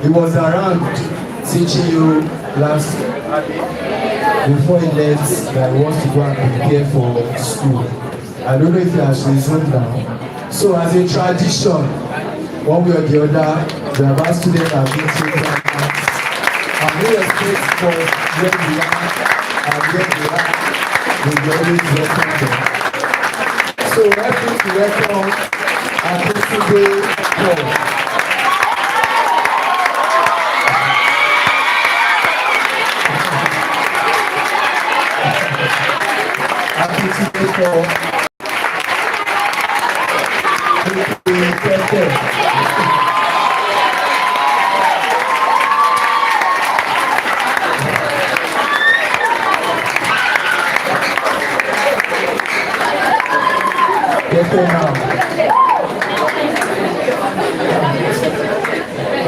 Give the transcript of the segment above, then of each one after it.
He was around teaching you last before he left that he wants to go and prepare for school. I don't know if he has resumed now. So as a tradition, one way or the other, the Abba students have been taken out. And we respect for where we are and where we are, we always welcome them. So help me to welcome Akintunde Paul.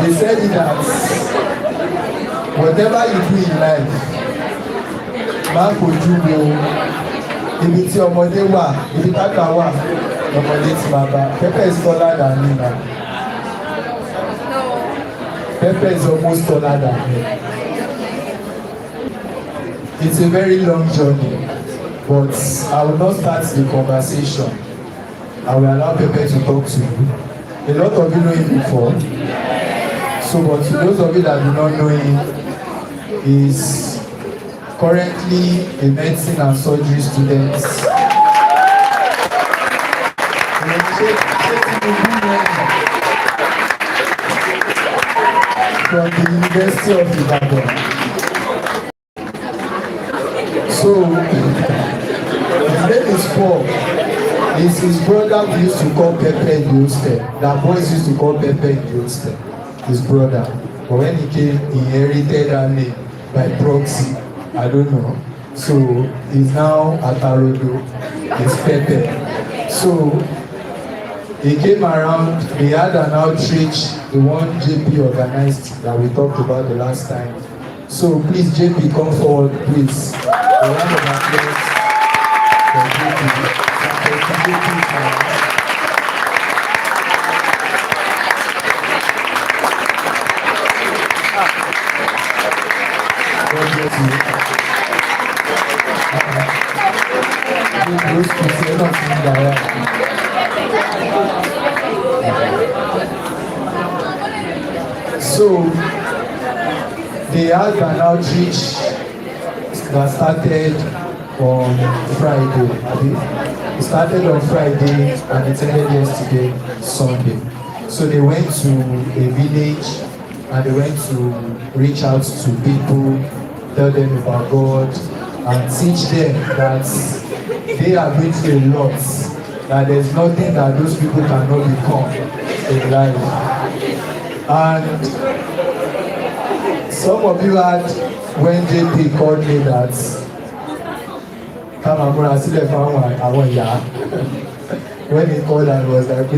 They said it that whatever you do in life, máa fojú wo ibi tí ọmọdé wà, ibi tákà wà, ọmọdé ti máa bá. Pepper is taller than me now. Pepper is almost taller than me. It's a very long journey, but I will not start the conversation. I will allow Pepper to talk to you. A lot of you know him before. So, but those of you that do not know him, is currently a medicine and surgery student. From the University of Ibadan. So, his name is Paul. It's his brother we used to call Pepper in the hostel. That boys used to call Pepper in the hostel. His brother. But when he came, he inherited that name by proxy. I don't know. So he's now at Arodo. He's Pepper. So he came around. He had an outreach, the one Jaypee organized that we talked about the last time. So please, Jaypee, come forward, please. A round of applause for Jaypee. So they had an outreach that started on Friday. It started on Friday and it ended yesterday, Sunday. So they went to a village and they went to reach out to people, tell them about God, and teach them that they are going through a lot, that there's nothing that those people cannot become in life. And some of you had, when Jaypee called me that, when he called and was like,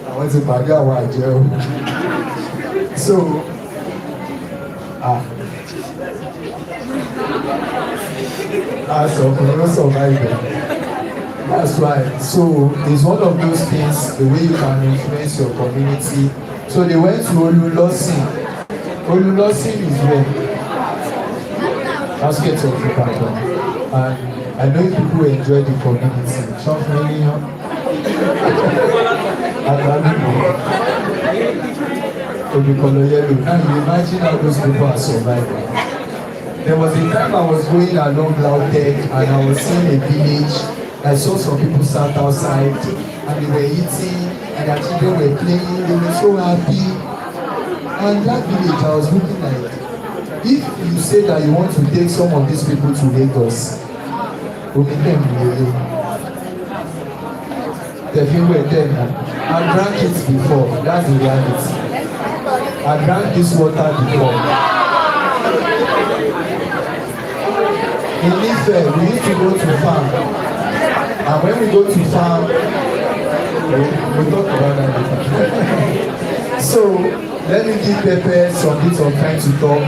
I want to buy our jail. So, that's why. So it's one of those things, the way you can influence your community. So they went to Olulosin. Olulosin is where baskets of people. And I know people enjoy the community. Something, now you imagine how those people are surviving. There was a time I was going along Lautech and I was seeing a village. I saw some people sat outside and they were eating and their children were playing. They were so happy. And that village, I was looking like, if you say that you want to take some of these people to Lagos, we'll make them really. The people were there. I drank it before. That's the reality. I drank this water before. In Ife, we need to go to farm. And when we go to farm, we'll talk about that later. So, let me give Pepper some bits of time to talk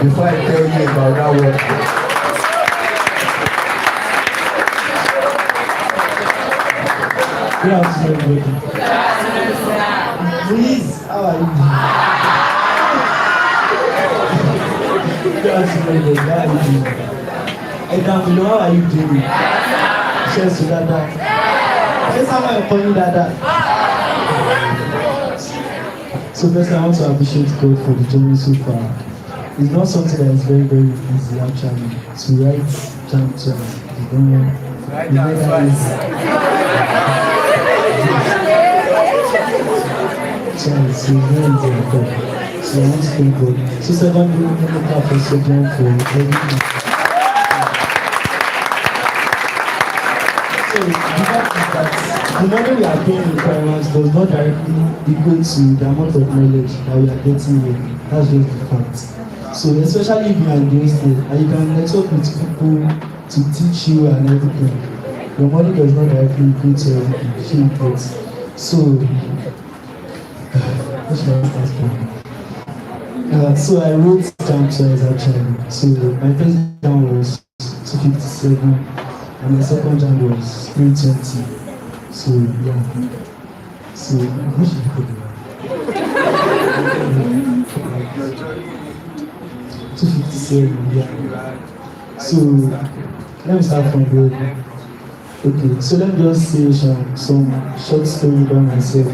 before I tell you about that word. Good afternoon, everybody. Please, how are you? That's very good. How are you doing? Hey, Dan, how are you doing? Cheers to Dada. Say someone funny Dada. So first I want to appreciate God for the journey so far. It's not something that is very, very easy actually. To write chapters, you don't know. You know that is. So it's very easy. So I want to thank God. So secondly, let me clap for Sojourn for everything. So the fact is that the money we are paying in finance does not directly equate to the amount of knowledge that we are getting here. That's just the fact. So especially if you are in the state and you can network with people to teach you and everything, your money does not directly equate to everything. So what should I start from? So I wrote down twice actually. So my first exam was 257 and my second exam was 320. So yeah. So what should I put it? 257, yeah. So let me start from there. Okay, so let me just say some short story about myself.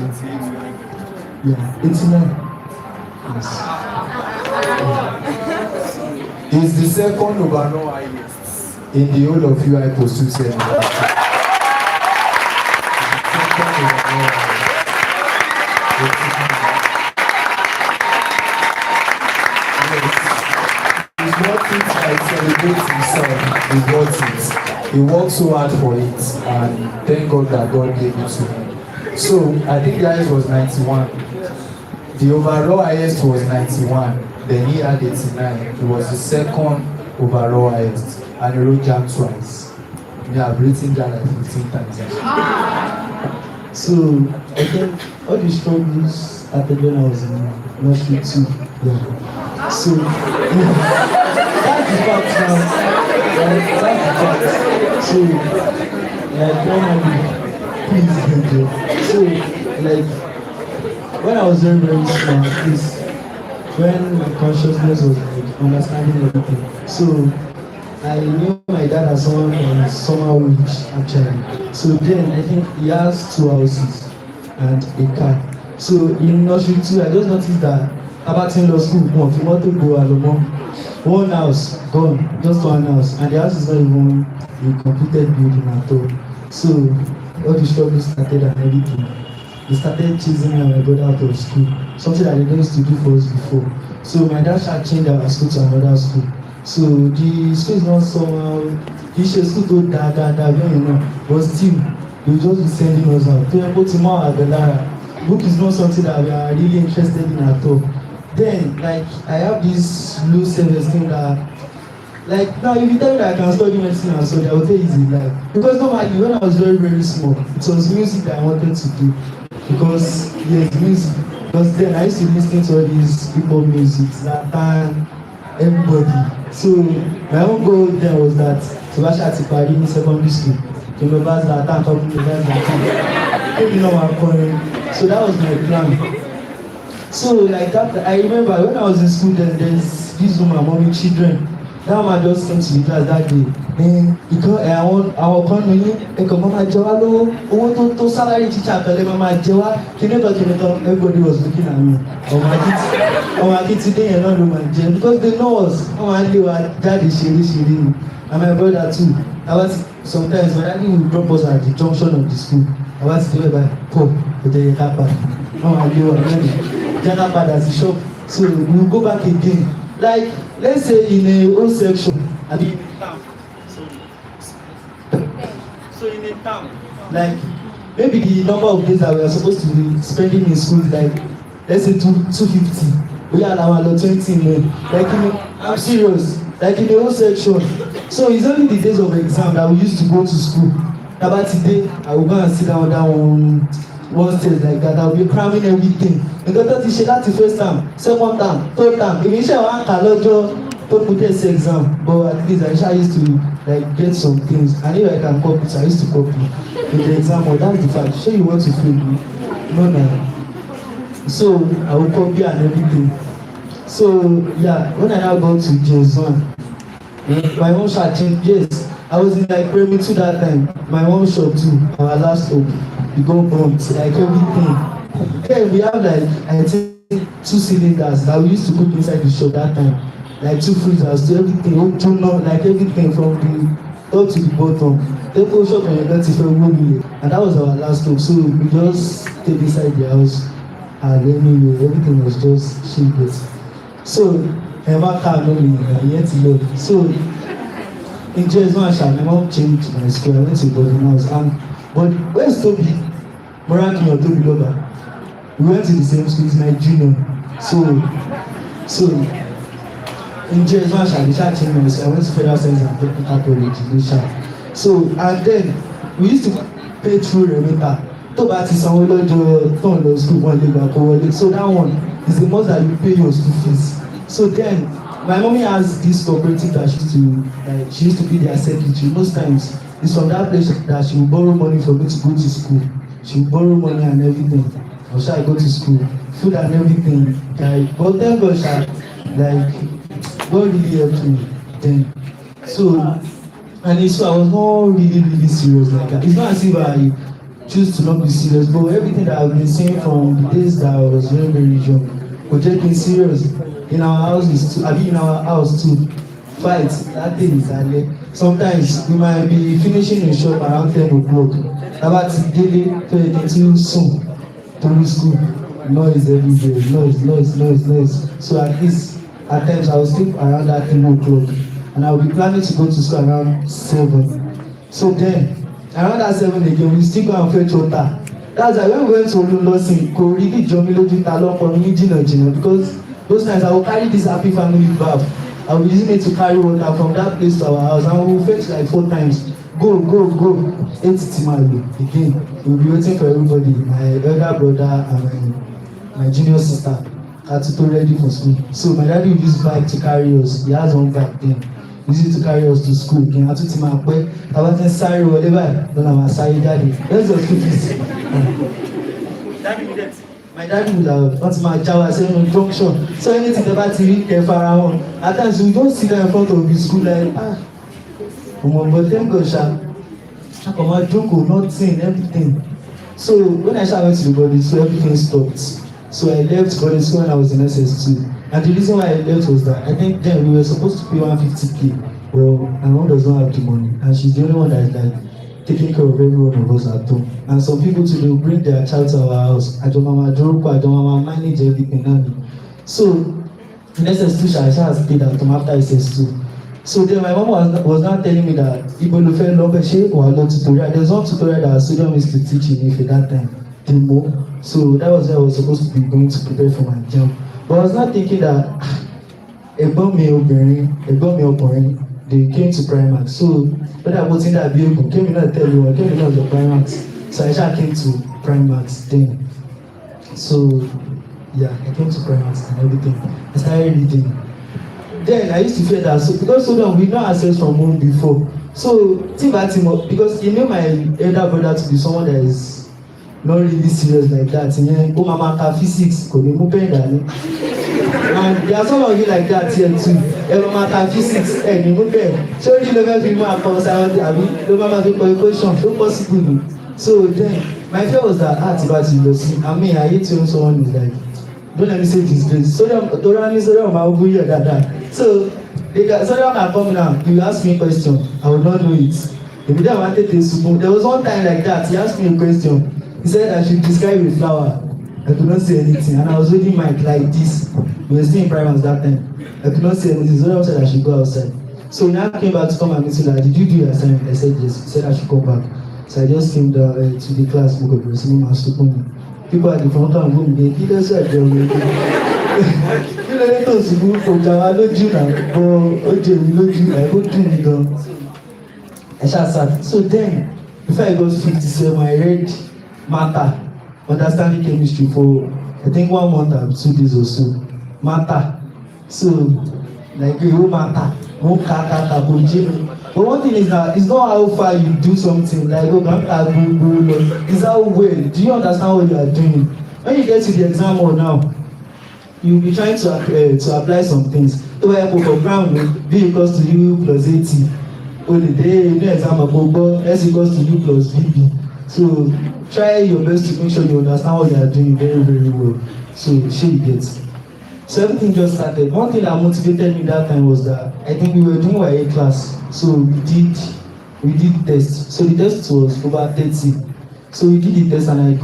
Yeah, 89. Yes. He's the second overall highest in the whole of UI pursuit center. He's not it by celebrating himself, he got it. He worked so hard for it and thank God that God gave it to him. So I think the highest was 91. The overall highest was 91. Then he had 89. He was the second overall highest. And he wrote jam twice. Yeah, I've written that like 15 times. So I think all the struggles started when I was in nursery too. Yeah. So that's the fact now. That's the fact. So like normally, please. So like when I was very, very small, please. When my consciousness was like understanding everything. So I knew my dad as someone from somehow rich actually. So then I think he has 2 houses and a car. So in nursery too, I just noticed that about in law school, if you want to go alone, one house gone, just one house, and the house is not even a completed building at all. So all the struggles started and everything. They started chasing me and my brother out of school, something that they didn't used to do for us before. So my dad started changing our school to another school. So the school is not somehow, the school told that, you know, but still, they just be sending us out. Book is not something that we are really interested in at all. Then, like, I have this low self-esteem that, like, now if you tell me that I can study medicine and so, I will tell you easy, like, because normally when I was very, very small, it was music that I wanted to do. Because yes, music. Because then I used to listen to all these people music, Zlatan, everybody. So my own goal then was that to watch at Tipari in secondary school. To remember Zlatan, talking about Zlatan. Maybe not my point. So that was my plan. So like that, I remember when I was in school, there's this woman, mommy children. That woman just came to the class that day. Because àwọn kan ní ẹ̀kọ́ máa jẹ wá lówó, owó tó salary teacher pẹ̀lẹ́ máa jẹ wá, kìnìkan, everybody was looking at me. Ọmọ akitide yẹn náà ló máa jẹ because they know us, wọ́n máa ń lé wa jáde ṣeré ni. And my brother too. Sometimes my daddy will drop us at the junction of the school. About to do it by pop, but then you can't back. Oh, I do already. Jana bad as the shop. So we'll go back again. Like, let's say in a whole section. I mean, so in a town, like, maybe the number of days that we are supposed to be spending in school is like, let's say 250. We are now 20 men. Like, I'm serious. Like in the whole section. So it's only the days of exam that we used to go to school. About today, I will go and sit down on one stage like that. I will be cramming everything. Because that is the first time, second time, third time. Initially, I want to put this exam, but at least I used to like get some things. And if I can copy, so I used to copy with the exam. But that's the fact. Sure, you want to fail me? No. So I will copy and everything. So yeah, when I now go to JS1, my mom shall change. Yes, I was in like primary two that time. My mom shop too. Our last hope, we go burnt like everything. Then we have like I think two cylinders that we used to put inside the shop that time. Like two freezers, to everything, like everything from the top to the bottom. Then go shop and get it from one. And that was our last hope. So we just stayed inside the house. And anyway, everything was just shapeless. So, Emma car no me, I yet to love. So, in JS1, my mom changed my school. I went to boarding house. And but where's Toby? Moraki or Toby Loba? We went to the same school. He's my junior. So in JS1, they started changing my school. I went to Federal Science and Technical College in Isha. So and then we used to pay through remitter. Tó bá ti sanwó lọ́jọ́ tó ń lọ school wọn lè gbà kó wọlé. So that one is the most that you pay your school fees. So then my mommy has this cooperative that she used to be their secretary. Most times it's from that place that she will borrow money for me to go to school. She will borrow money and everything. Or shall I go to school? Food and everything. Like, but then God like God really helped me then. So I was not really serious like that. It's not as if I choose to not be serious, but everything that I've been seeing from the days that I was very young, but just being serious in our houses too. I mean in our house too. Fight, that thing is like sometimes we might be finishing the shop around 10 o'clock. About daily 22 soon to school. Noise everywhere, noise. So at least at times I will sleep around that 10 o'clock and I will be planning to go to school around 7. So then around that 7 again, we still go and fetch water. That's why when we went to Olulosin, kò really jọ mí lójú ta lọ́pọ̀ ní jìnnà because those times I will carry this happy family bag. I will be using it to carry water from that place to our house and we will fetch like 4 times. Go. 8 Timalo again. We will be waiting for everybody. My elder brother and my junior sister had to be ready for school. So my daddy will use bike to carry us. He has one bike then. Easy to carry us to school again. I told him I pay. I was in sorry whatever. Then I was sorry, daddy. Let's just do this. My daddy would have not my child saying on junction. So anything about TV, they far around. At times we don't sit there in front of the school like but then go sharp. I come out joke, not saying everything. So when I went to the body, so everything stopped. So I left body school when I was in SS2. And the reason why I left was that I think then we were supposed to pay 150k. Well, my mom does not have the money, and she's the only one that is like taking care of every one of us at home. And some people too, they will bring their child to our house. I don't manage everything. So in SS2, I has stayed at home after SS2. So then my mom was now telling me that there's one tutorial that Sudan used to teach me for that time. So that was where I was supposed to be going to prepare for my job. But I was not thinking that ẹ̀gbọ́n mi ọkùnrin, they came to Primax. So when I was in that vehicle, came not tell you, came not the Primax. So I just came to Primax then. So yeah, I came to Primax and everything. I started reading. Then I used to fear that because so long we not access from home before. So because you know my elder brother to be someone that is not really serious like that. Mama physics, and there are some of you like that here too. Mama physics, so you never feel more concerned. Mama question, so possible. So then my fear was that I hate when someone is like, don't let me say this place. So someone can come now, you ask me a question, I will not know it. There was one time like that, he asked me a question. He said I should describe a flower. I could not say anything, and I was holding mic like this. We were still in Primax that time. I could not say anything. So I said I should go outside. So when I came back to come and meet him, like, did you do your assignment? I said yes. He said I should come back. So I just came down to the class book of receiving my student. People at the front of the room, they did us at the room. You know, they told me from Java, no Juna, but I go to me down. I shall start. So then, before I got to 57, I read matter, understanding chemistry for I think 1 month or 2 days or so. Matter. So like you matter. But one thing is that it's not how far you do something like it's how well. Do you understand what you are doing? When you get to the exam hall now, you be trying to apply some things. Tó bá yẹ kó for ground b equals to u plus at. O lè dé inú exam àpò gbọ́ s equals to u plus bb. So try your best to make sure you understand what you are doing very very well. So shey you get. So everything just started. One thing that motivated me that time was that I think we were doing YA class. So we did test. So the test was over 30. So we did the test and I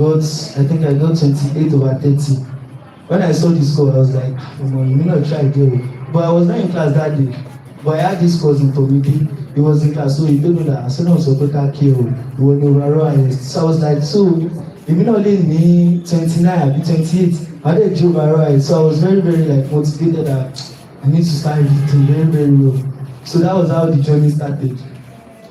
think I got 28 over 30. When I saw the score, I was like, you may not try again. But I was not in class that day. But I had this cousin for me. He was in class, so he told me that I said, no, so quicker kill. He was overall highest. So I was like, so if you not only need 29, I'll be 28. I did overall highest. So I was very, very like motivated that I need to start reading very, very well. So that was how the journey started.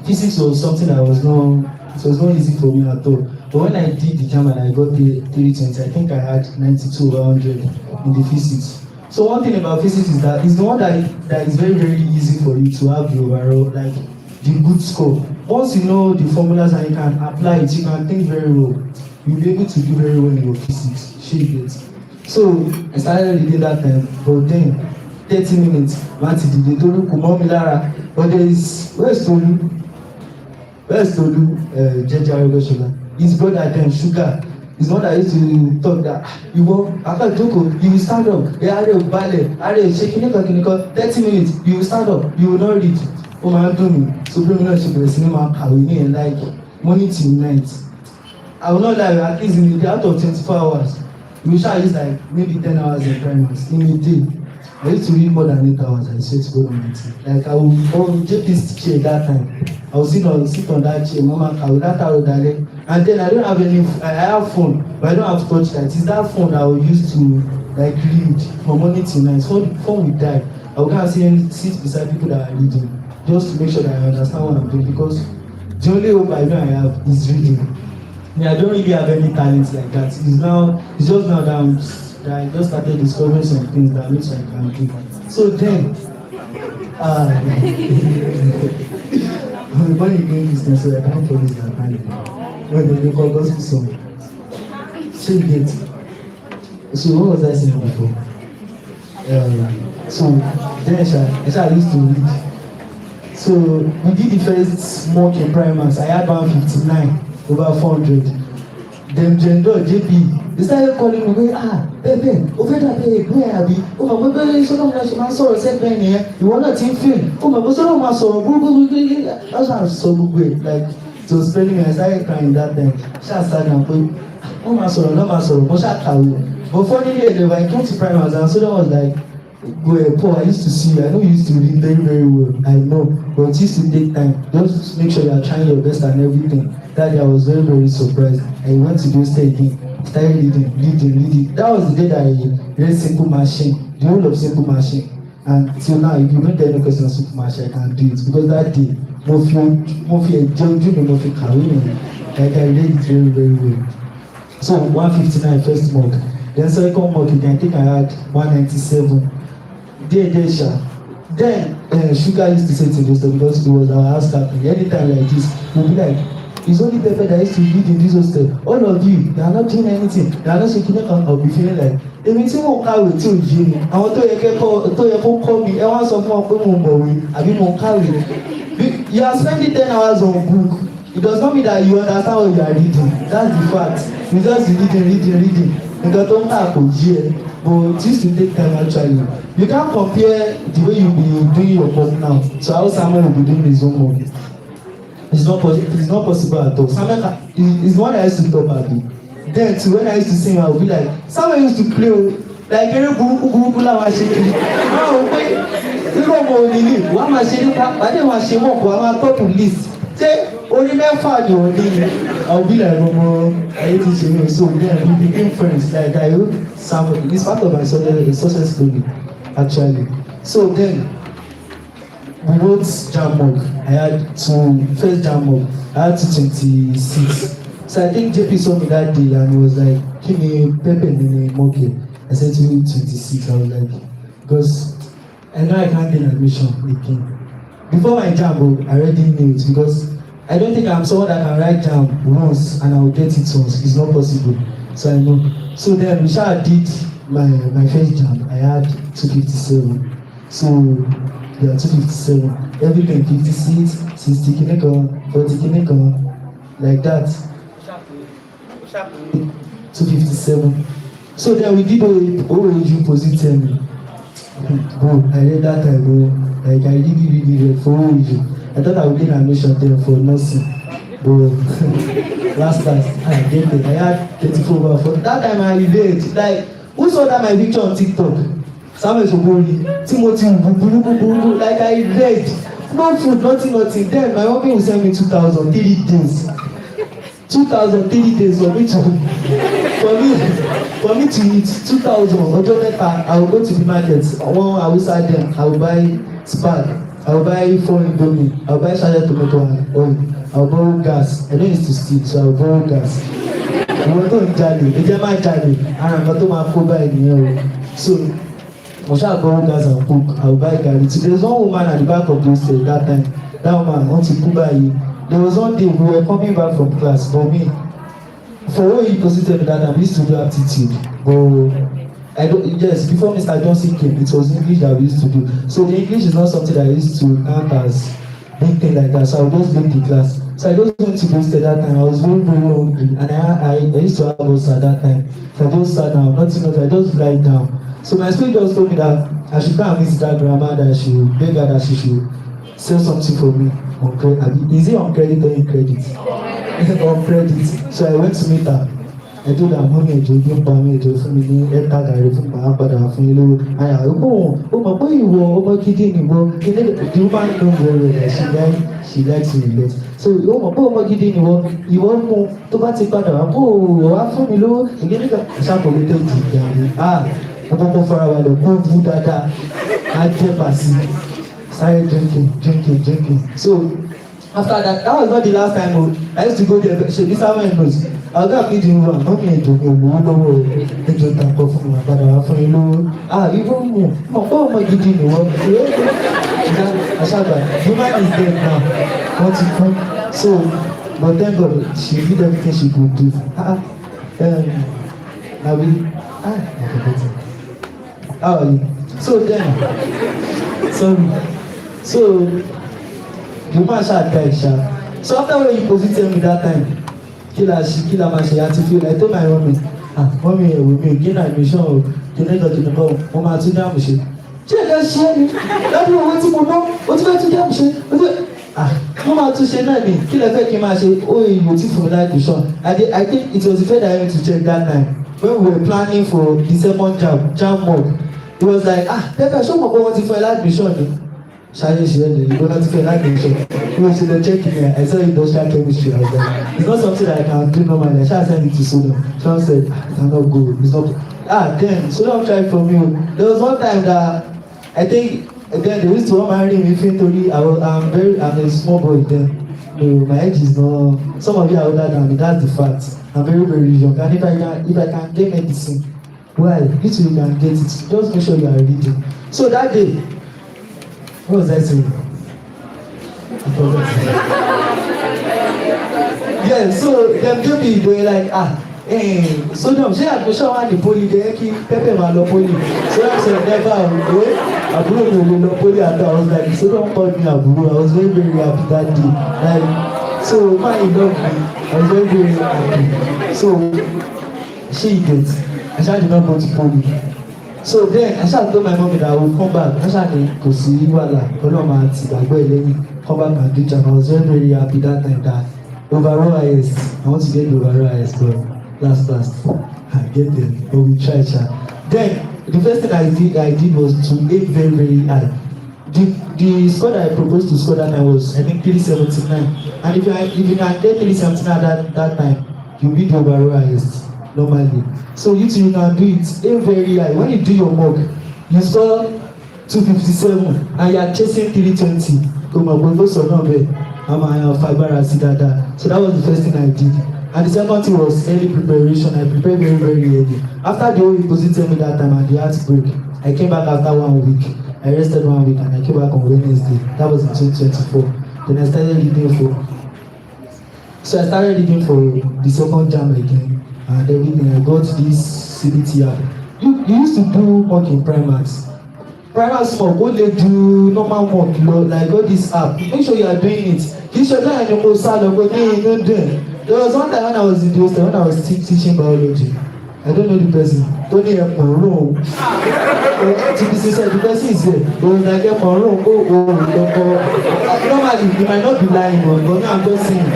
Physics was something that was not easy for me at all. But when I did the JAMB and I got the 320, I think I had 92 over 100 in the physics. So one thing about physics is that it's the one that is very, very easy for you to have the overall, like the good score. Once you know the formulas and you can apply it, you can think very well. You'll be able to do very well in your physics. So I started reading that time, but then 30 minutes, Mati did the Tolu Kumomillara. But where's Tolu? Jaypee, his brother then Sugar. His mother used to talk that after Joko, you will stand up. They are ballet, shaking 30 minutes, you will stand up, you will not read. Oh my God, so bring me to the cinema, I will need like morning till night. I will not lie, at least in the out of 24 hours, we shall use like maybe 10 hours in primers in a day. I used to read more than 8 hours, I swear to God Almighty. Like I will Jaypee's chair that time. I will sit on that chair, Mama, I will that hour direct. And then I don't have I have phone, but I don't have touchlight. It's that phone that I will use to like read from morning till night. So the phone will die. I will go and sit beside people that are reading, just to make sure that I understand what I'm doing. Because the only hope I know I have is reading. I don't really have any talents like that. It's just now that I just started discovering some things that which I can do. So then, I'm born again business, so I can't promise that time. When they call gospel song. So you get. So what was I saying before? So then I used to read. So we did the first mock in primers. I had 159 over 400. Then Jaypee, they started calling me, Pepe, over that, where are we? Oh, my baby, so long as you saw a second here, you want a team film. Oh, my boss, so long as that's how I'm so good. Like, so spending I started crying that time. She started and going, oh, my sorrow, no, my sorrow, but funny, when I came to primers, and so that was like, Paul, I used to see you. I know you used to read very, very well. I know, but it used to take time. Just make sure you are trying your best and everything. That day I was very, very surprised. I went to do stay again. Started reading. That was the day that I read Simple Machine, the whole of Simple Machine. And till now, if you don't tell me question of Simple Machine, I can do it. Because that day, like I read it very, very well. So 159 first mock. Then second mock, I think I had 197. Then Sugar used to say to us because it was our house captain. Anytime like this, we'll be like, it's only Pepe that used to lead in this hostel. All of you, they are not doing anything. They are not shaking up. I'll be feeling like, èmi tí mo kàwé tí ò yé mi. Àwọn tó yẹ kó kọ́ mi, ẹ wá sọ fún ọ pé mo mọ̀wé àbí mo kàwé. You are spending 10 hours on book. It does not mean that you understand what you are reading. That's the fact. You just reading. Nǹkan tó ń kà kò yé ẹ. But it used to take time actually. You can't compare the way you be doing your work now to how someone will be doing his own work. It's not possible at all. Samuel is the one I used to talk about. Then too, when I used to sing, I would be like, Samuel used to play like very buruku la wa ṣe kiri. Báwo pé irú ọmọ òní ni wàá máa ṣe nípa pàdé wàá ṣe mọ̀ kó wàá máa tọ́pù list. Ṣé orí mẹ́fà ni òní ni? I would be like ọmọ ayé ti ṣe mi. So then we became friends. Like I wrote Samuel. It's part of my success story actually. So then we wrote JAMB mock. I had first JAMB mock. I had 226. So I think Jaypee saw me that day and he was like, "Give me Pepe in a mock." I said to him 26. I was like, because I know I can't get admission again. Before my JAMB, I already knew it because I don't think I'm someone that can write JAMB once and I will get it once. It's not possible. So I know. So then we did my first jam, I had 257. So there are 257. Every time 56, 60 kineko, 40 kineko, like that. 257. So then we did OAU position. Bro, I read that time, bro. Like I really read for OAU. I thought I would get admission there for nursing. Bro, last, I get it. I had 34 over 4. That time I relate. Like, who saw that my picture on TikTok? Samuel Sobori, Timothy, like I read. No food, nothing. Then my mommy will send me 2,000, 3 days. 2,000, 3 days for me to eat. 2,000. Ọjọ́ mẹ́ta, I will go to the market. One, I will sell them. I will buy spag. I will buy 4 indomie. I will buy shredded tomato and oil. I will borrow gas. I don't used to steal, so I will borrow gas. Àwọn tó ń jalè, ẹjẹ́ máa jalè, ara nǹkan tó máa kó báyìí nìyẹn o. So, mo ṣáà borrow gas and cook. I will buy garri. So there was one woman at the back of the hostel that time. That woman wọ́n ti kú báyìí. There was one day we were coming back from class, but me, for what he posited that time, we used to do aptitude. But yes, before Mr. Johnson came, it was English that we used to do. So the English is not something that I used to count as big thing like that. So I would just leave the class. So I just went to hostel that time. I was very, very hungry, and I used to have us at that time. So I just sat down, nothing else. I just lie down. So my spirit just told me that I should go and meet that grandma, that she should beg her that she should sell something for me on credit. Is it on credit or in credit? On credit. So I went to meet her. I told her, mommy, ẹjọ́ bí ń pa mí, ẹjọ́ fún mi ní ẹ̀ka gàrí fún màá padà fún yín lówó. Àyà ó mọ̀ pé ìwọ ọmọ gidi nìwọ. The woman know very well that she likes me a lot. So ó mọ̀ pé ọmọ gidi ìwọ mú tó bá ti padà wá kó wá fún mi lówó. Ìgbẹ́ nígbà ṣàkóso tó ti gbà mí. Ọmọ kan fara balẹ̀ kó bú dáadáa. Á jẹ́ pàṣẹ. Started drinking. So after that was not the last time I used to go there. Ṣe bí sáwọn knows. Ọ̀gá mi di wà mọ́mí ẹ̀dùn mi òwò lọ́wọ́ ẹjọ́ ìtàkọ́ fún mi àgbàdo wá fún yín lówó. Ìwọ mọ̀ pé ọmọ gidi ni wọ́n. Aṣáàgbà, woman is dead now. Wọ́n ti kú. So, but thank God she did everything she could do. Nabi, how are you? So then, sorry. So, the woman ṣáà die ṣá. So after when you posited me that time, kí la máa ṣe àti feel I told my mommy, mommy ẹ̀wò mi ò gé náà admission o, kìnnìkan mo máa tún dáàmú ṣe. Ṣé ẹ̀ka ṣe é ni? Lọ́dún owó tí mo ná, o ti fẹ́ tún dáàmú ṣe. Mo máa tún ṣe náà ni, kí lẹ fẹ́ kí n máa ṣe? Ó ìlú tí fún mi láì admission. I think it was the fact that I went to check that time when we were planning for the second jam mock. It was like, Pepper, ṣé o mọ̀ pé wọ́n ti fún ẹ láì admission ni? Ṣáyé ṣe ẹni ìgbó láti fẹ́ láti ṣe. We should have checked me. I saw industrial chemistry. I was like, it's not something that I can do normally. I should send it to Sodom. Sean said, I cannot go. It's not. Then Sodom tried for me. There was one time that I think then they used to marry me. I'm a small boy then. No, my age is not. Some of you are older than me. That's the fact. I'm very, very young. And if I can get medicine, well, you too can get it. Just make sure you are reading. So that day. What was I saying? I forgot. Yeah, so them people they were like, so them ṣé admission wà ní poly dey kí Pepe máa lọ poly. So I said never go. Àbúrò mi ò lè lọ poly at all. I was like, so don't call me àbúrò. I was very, very happy that day. Like, so my love me. I was very, very happy. So she did. I did not go to poly. So then I started told my mom that I would come back. I started kò sí wàhálà ọlọ́mọ àti ìgbàgbọ́ ẹlẹ́yìn come back and do jam. I was very, very happy that time that overall IS I want to get the overall IS but last I get them but we try. Then the first thing I did was to aim very, very high. The score that I proposed to score that time was I think 379, and if you can get 379 that time you beat the overall IS normally. So you too, you can do it aim very high. When you do your mock, you score 257 and you are chasing 320. So that was the first thing I did. And the second thing was early preparation. I prepared very, very early. After the whole posited me that time and the heartbreak, I came back after 1 week. I rested 1 week and I came back on Wednesday. That was in 2024. Then I started reading for the second jam again. And everything. I got this CBT app. you used to do work in primaries. Private small go dey do normal work like all this app, make sure you are doing it. Kì í ṣe ọjọ́ yẹn ni mo sá lọ pé ní inú dùn. There was one time when I was in the hostel when I was teaching biology. I don't know the person. Tó ní ẹ̀pọ̀n room. To be sincere, the person is there. But was like ẹ̀pọ̀n room normally you might not be lying but now I'm just saying.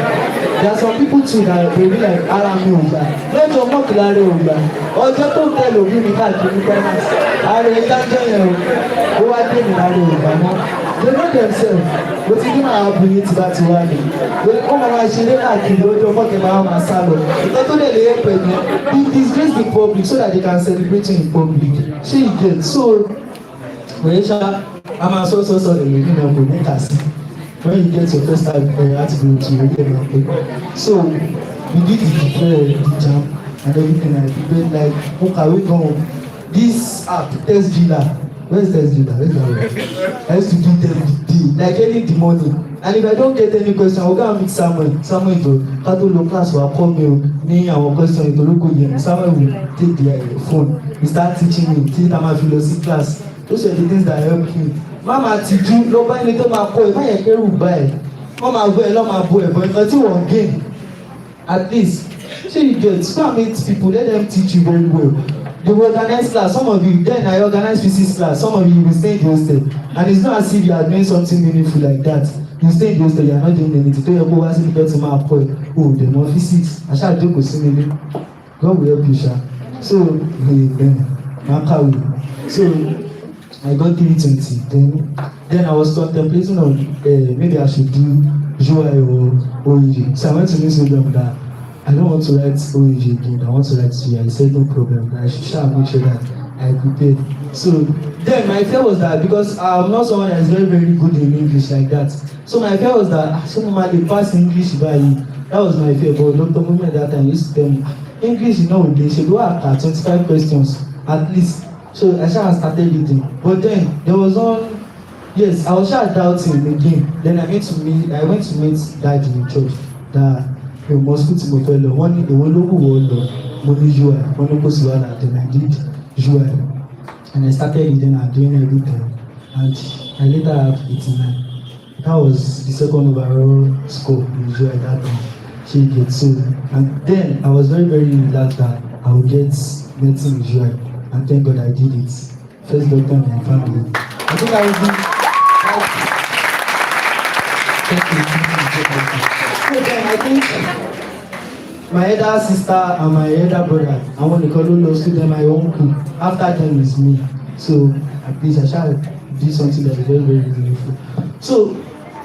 There are some people too that they be like ara mi ò gbà. Lọ́jọ́ mọ́kìlára ò gbà. Ọjọ́ tó ń tẹ̀lé òbí mi káàkiri pẹ́ẹ́nà. Ààrẹ ìdájọ́ yẹn o. Ó wá dé mi lára ò gbà mọ́. They know themselves. Mo ti ní màá bu yín tí bá ti wá ní. Ó máa ṣeré káàkiri lọ́jọ́ fọ́kẹ́ máa sá lọ. Ìtọ́ tó lè lè yẹ pẹ̀lú he disgrace the public so that they can celebrate you in public. Ṣé you get so? Wẹ̀yẹ́ ṣá, a máa sọ lè ní ọkọ̀ ní kàsí. When you get your first time you have to go to your game. So we did the jam and everything like but like okay we go this app test dealer. Where's test dealer? Where's that? I used to do them the day like early the morning, and if I don't get any question I go go and meet Samuel to kato lo class wa call me ní àwọn question ìtòlókò yẹn. Samuel will take their phone, he start teaching me till time I feel lost class. Those are the things that help me. Mama tìjú ló bá ẹni tó máa kọ ẹ má yẹ kẹrù bá ẹ wọn máa bọ ẹ lọ máa bọ ẹ bọ nǹkan tí wọn gain at least ṣé you get go and meet people let them teach you very well. They will organize class, some of you then I organize physics class, some of you will stay in the hostel and it's not as if you are doing something meaningful like that. You stay in the hostel, you are not doing anything tó yẹ kó wá sí ibẹ̀ tó máa kọ ẹ o dẹ̀ mọ physics aṣáájókòó sí mi ní God will help you ṣá so máa kàwé so. I got 320. Then I was contemplating on maybe I should do UI or OEG. So I went to Miss William that I don't want to write OEG again. I want to write UI. He said no problem. That I should try and make sure that I prepared. So then my fear was that because I'm not someone that is very good in English like that. So my fear was that somebody pass English by. That was my fear. But Dr. Mumi at that time used to tell me English is not with they should do 25 questions at least. So I started reading, but then there was one. Yes, I was doubting again. Then I went to meet Dad in church. That he must put him on one. The one who was money UI, one who then I did UI, and I started reading and doing everything. And I later have 89. That was the second overall score in UI that time. She get so, and then I was very relaxed that I would get medicine in UI. And thank God I did it. First doctor in my family. I think I will be. So then I think my elder sister and my elder brother, I want to call those to them my uncle. After them is me. So at least I shall do something that is very meaningful. So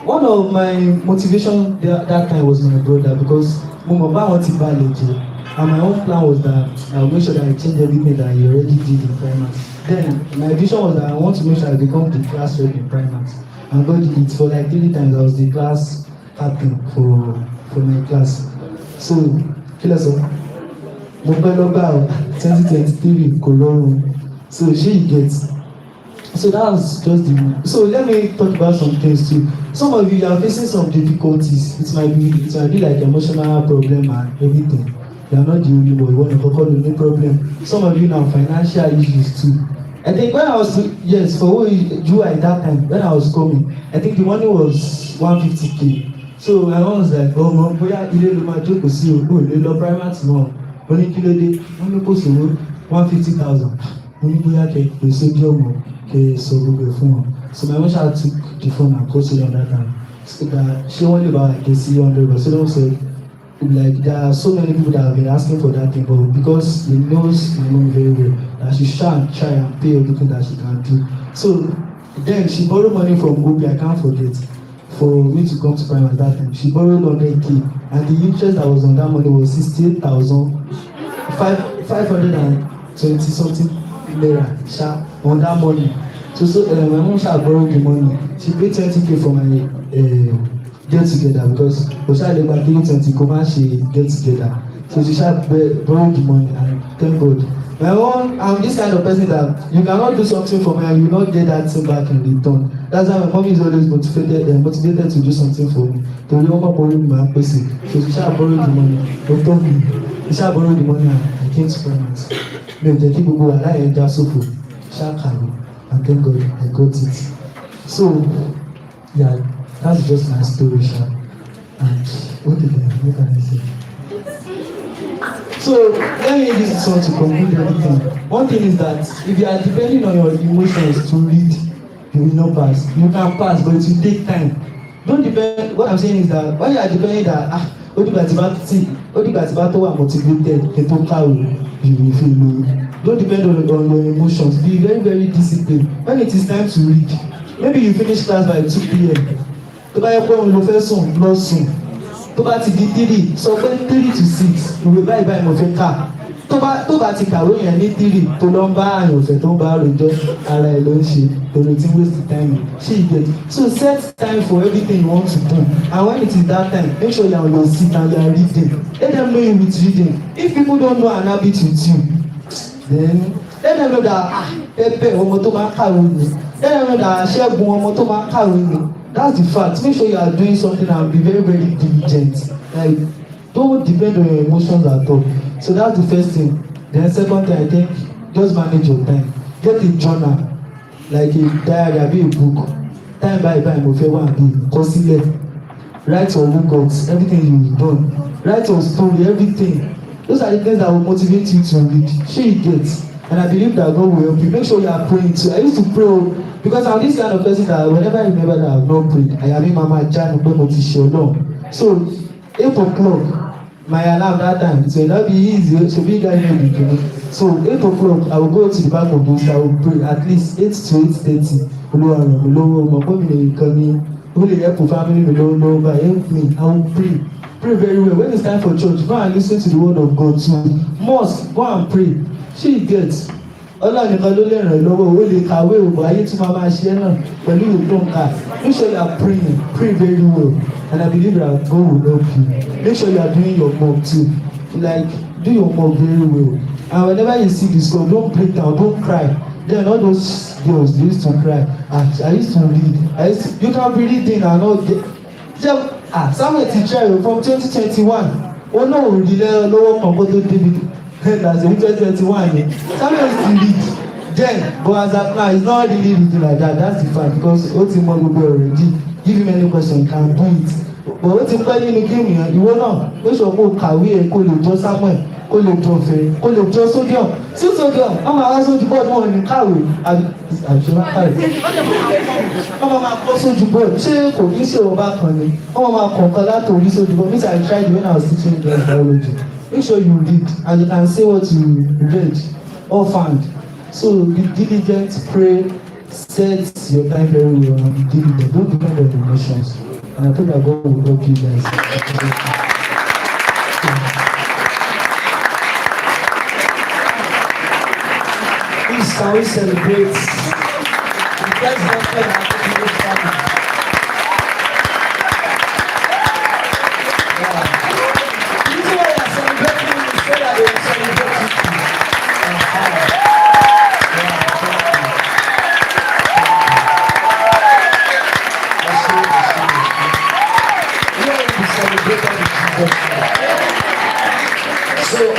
one of my motivation that time was my brother because Mama wanted to buy and my own plan was that I will make sure that I change everything that he already did in primaries. Then my vision was that I want to make sure I become the class rep in primaries. And God did it for like 3 times. I was the class captain for my class. So, Mobile 2023 Cologne. So she gets. So that was just the. So let me talk about some things too. Some of you are facing some difficulties. It might be like emotional problem and everything. You are not the only one. You want to call the new problem. Some of you now financial issues too. I think when I was for you at that time when I was coming, I think the money was 150k. So my mom was like, oh mom, boya ilé ló máa jókòó sí o, o lè lọ private náà. Mo ní kí ló dé? Wọ́n ní kò sówó 150,000. Mo ní bóyá kẹ́ pè sójú ọmọ kẹ́ sọ gbogbo ẹ̀ fún wọn. So my mom took the phone and called it on that time. So that she only about like 100, but she don't say. Like there are so many people that have been asking for that thing, but because he knows my mom very well, that she try and pay everything that she can do. So then she borrowed money from Gopi, I can't forget, for me to come to prime at that time. She borrowed 100k, and the interest that was on that money was 68,520 something naira on that money. So my mom borrowed the money. She paid 20k for my get together because Osha Leba 320 come and she get together. So she borrow the money and thank God. My own, I'm this kind of person that you cannot do something for me and you not get that thing back in return. That's why my mom is always motivated to do something for me. To be borrow my person. So she borrow the money. Don't tell me. He shall borrow the money and I came to finance. No, the people go and I enter Sofo. Shall carry. And thank God I got it. So, yeah, that's just my story, Sha. And what can I say? So let me use this one to conclude everything. One thing is that if you are depending on your emotions to read, you will not pass. You can pass, but it will take time. Don't depend. What I'm saying is that when you are depending that odigba tí bá tó wà motivated ètò kàwé, you will feel low. Don't depend on your emotions. Be very very disciplined. When it is time to read, maybe you finish class by 2 p.m. tó bá yẹ pé òun ló fẹ́ sùn lọ sùn. Tó bá ti di 3 sọ pé 3 to 6 ìwé báyìí mo fẹ́ kà. Tó bá ti kàwé yẹn ní 3 tó lọ ń bá àyànfẹ́ tó ń bá rojọ́ ara ẹ̀ ló ń ṣe lórí tí waste time ṣé you get. So set time for everything you want to do, and when it is that time make sure you are on your seat and you are reading. Let them know you with reading. If people don't know an habit with you, then let them know that Pepe ọmọ tó máa ń kàwé ni. Let them know that Ṣẹ́gun ọmọ tó máa ń kàwé ni. That's the fact. Make sure you are doing something and be very very diligent. Like, don't depend on your emotions at all. So that's the first thing. Then second thing, I think, just manage your time. Get a journal, like a diary, abi a book. Time by mo fẹ́ wá bí kọ sílẹ̀. Write your workouts, everything you've done. Write your story, everything. Those are the things that will motivate you to read. Sure you get. And I believe that God will help you. Make sure you are praying too. I used to pray because I'm this kind of person that whenever I remember that I have not prayed, I have been Mama Jan So 8 o'clock, my alarm that time, it will not be easy. So big guy know the So 8 o'clock, I will go to the back of those. I will pray at least 8 to 8:30. Holy help for family, but help me. I will pray. Pray very well. When it's time for church, go and listen to the word of God too. Must go and pray. She gets. Ọlọ́run nìkan ló lè ràn lọ́wọ́ owó lè kàwé òbò ayé tí máa ṣe náà pẹ̀lú ìlú nǹkan. Make sure you are praying, pray very well, and I believe that God will help you. Make sure you are doing your mock too, like do your mock very well. And whenever you see this God, don't break down, don't cry. Then all those girls they used to cry. I used to read. You can be reading and all. Samuel ti try from 2021. Oh no, òrìlẹ̀ lọ́wọ́ kan kó tó débi. That's in 2021. Samuel still read. Then, but as of now, he's not really reading like that. That's the fact because Otimon will be already. Give him any question, he can do it. But what if you give me, you will not. We shall go Kawi, call you just Samuel, call you Joffrey, call you just Sodium. So Sodium, I'm also the board one in Kawi. I'm sure I also the board. She could you say back on me. I'm a conqueror to listen to the board. I tried when I was teaching biology. Make sure you read and you can say what you read or found. So be diligent, pray, set your time very well and be diligent. Don't depend on the emotions. And I pray that God will help you guys. Please, can we celebrate the first birthday of the family?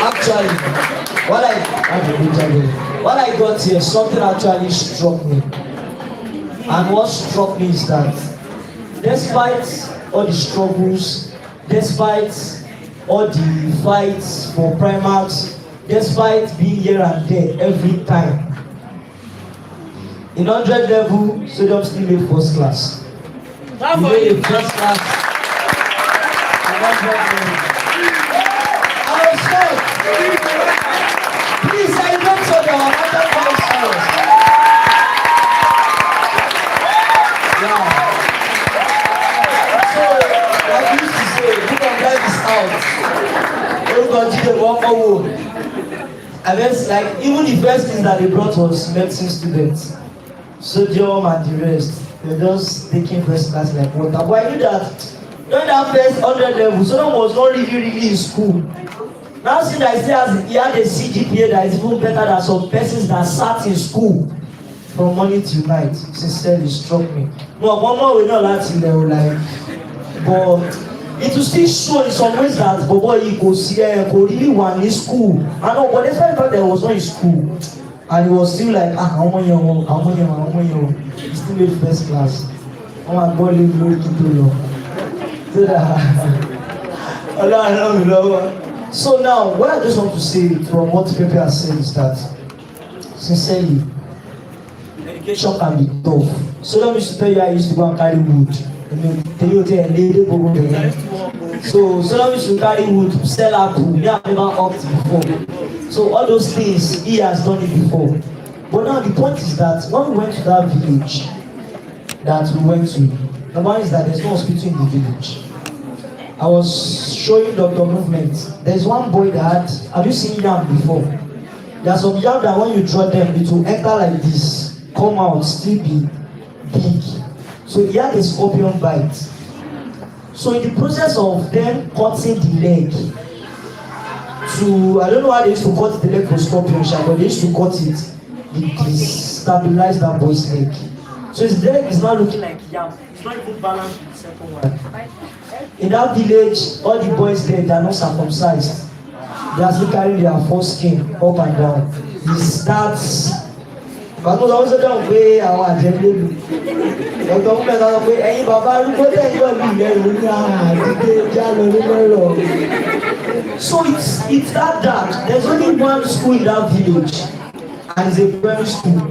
Actually, what I got here, something actually struck me. And what struck me is that despite all the struggles, despite all the fights for primaries, despite being here and there every time, in 100 level, Sodium still made first class. He made a first class. Please, I don't know the other questions. Yeah. So, like we used to say, you can drive this out. Don't continue one more word. And then, like, even the first thing that they brought was medicine students. Sodium and the rest. They're just taking first class like water. But I knew that during that first 100 level, Sodium was not really in school. Now see that he had a CGPA that is even better than some persons that sat in school from morning till night. Sincerely struck me. No, one more we know that in there like, but it will still show in some ways that boy he go see go really one in school. I know, but despite the fact that he was not in school, and he was still like how many he still made first class. Oh my God, leave me to so now, what I just want to say from what Pepe has said is that, sincerely, education can be tough. So let me just tell you, I used to go and carry wood. So let me to carry wood, sell apple. Me, I've never upped before. So all those things, he has done it before. But now the point is that when we went to that village that we went to, the one is that there's no hospital in the village. I was showing Dr. Movement. There's one boy that have you seen yam before? There's some yam that when you draw them, it will enter like this, come out, still be big. So he had a scorpion bite. So in the process of them cutting the leg, I don't know how they used to cut the leg for scorpion, but they used to cut it. It stabilized that boy's leg. So his leg is not looking like yam. It's not even balanced with the second one. In that village, all the boys there, they are not circumcised. They are still carrying their foreskin up and down. It starts. But I was down way our agenda. Dr. Movement sọ pé ẹ̀yin bàbá arúgbó tẹ̀ ń yọ̀ ní ilẹ̀ ìlú ní àdìgbé jálọ nílẹ̀. So it's that dark. There's only one school in that village, and it's a primary school.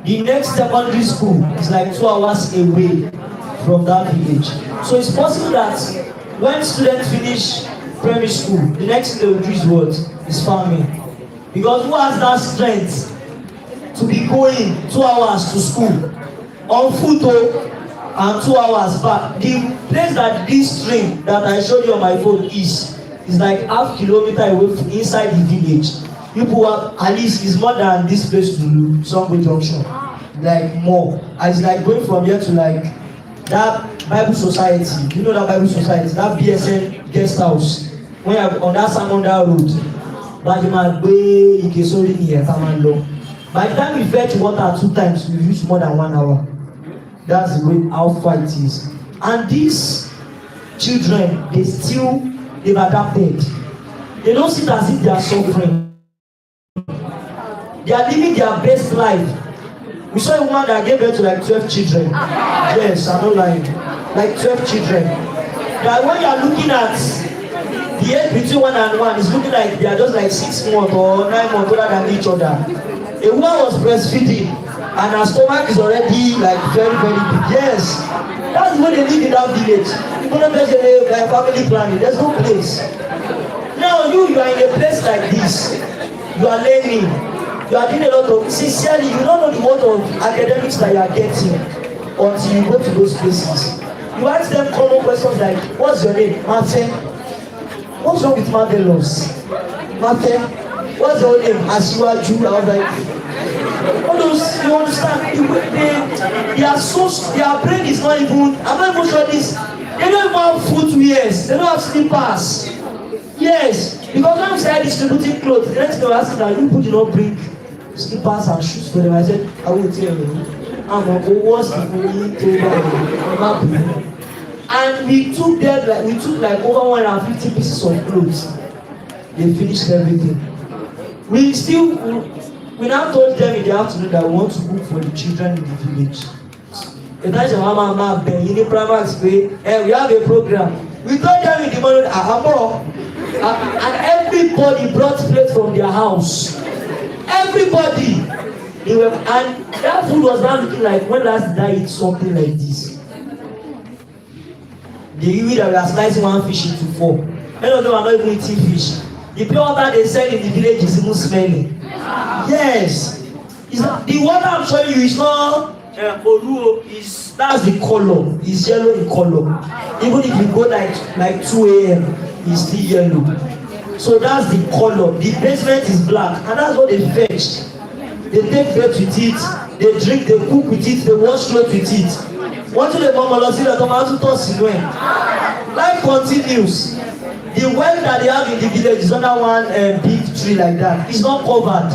The next secondary school is like 2 hours away from that village. So it's possible that when students finish primary school, the next thing they will do is what? Is farming. Because who has that strength to be going 2 hours to school on foot and 2 hours back? The place that this stream that I showed you on my phone is like half kilometer away from inside the village. People have, at least it's more than this place to Songwe Junction, like more. And it's like going from here to like that Bible Society. You know that Bible Society, that BSN guest house. When you're on that Samonda road, by the time we fetch water 2 times, we use more than 1 hour. That's the way how far it is. And these children, they've adapted. They don't sit as if they are suffering. They are living their best life. We saw a woman that gave birth to like 12 children. Yes, I'm not lying. Like 12 children. That when you are looking at the age between 1 and 1, it's looking like they are just like 6 months or 9 months older than each other. A woman was breastfeeding and her stomach is already like very, very big. Yes, that's the way they live in that village. You don't have family planning. There's no place. Now you are in a place like this. You are learning. You are doing a lot of, sincerely, you don't know the amount of academics that you are getting until you go to those places. You ask them common questions like, what's your name? Martin. What's wrong with marvelous? Martin. What's your name? Asiwaju. I was like, all those, you understand? They are so, their brain is not even, I'm not even sure this. They don't even have footwears. They don't have slippers. Yes, because when we started distributing clothes, the next thing they were asking that you people did not bring slippers and shoes for them. I said, I will tell you. I'm going to wash the and we took like over 150 pieces of clothes. They finished everything. We now told them in the afternoon that we want to cook for the children in the village. The time mama in the primary school, we have a program. We told them in the morning, and everybody brought plates from their house. Everybody. And that food was not looking like, when last did I eat something like this? The eat that we are slicing one fish into 4. Many of them are not even eating fish. The pure water they sell in the village is even smelling. Yes. The water I'm showing you is not that's the color. It's yellow in color. Even if you go like 2 a.m., it's still yellow. So that's the color. The basement is black, and that's what they fetch. They take bread with it, they drink, they cook with it, they wash clothes with it. What do they see that life continues. The well that they have in the village is under one big tree like that. It's not covered.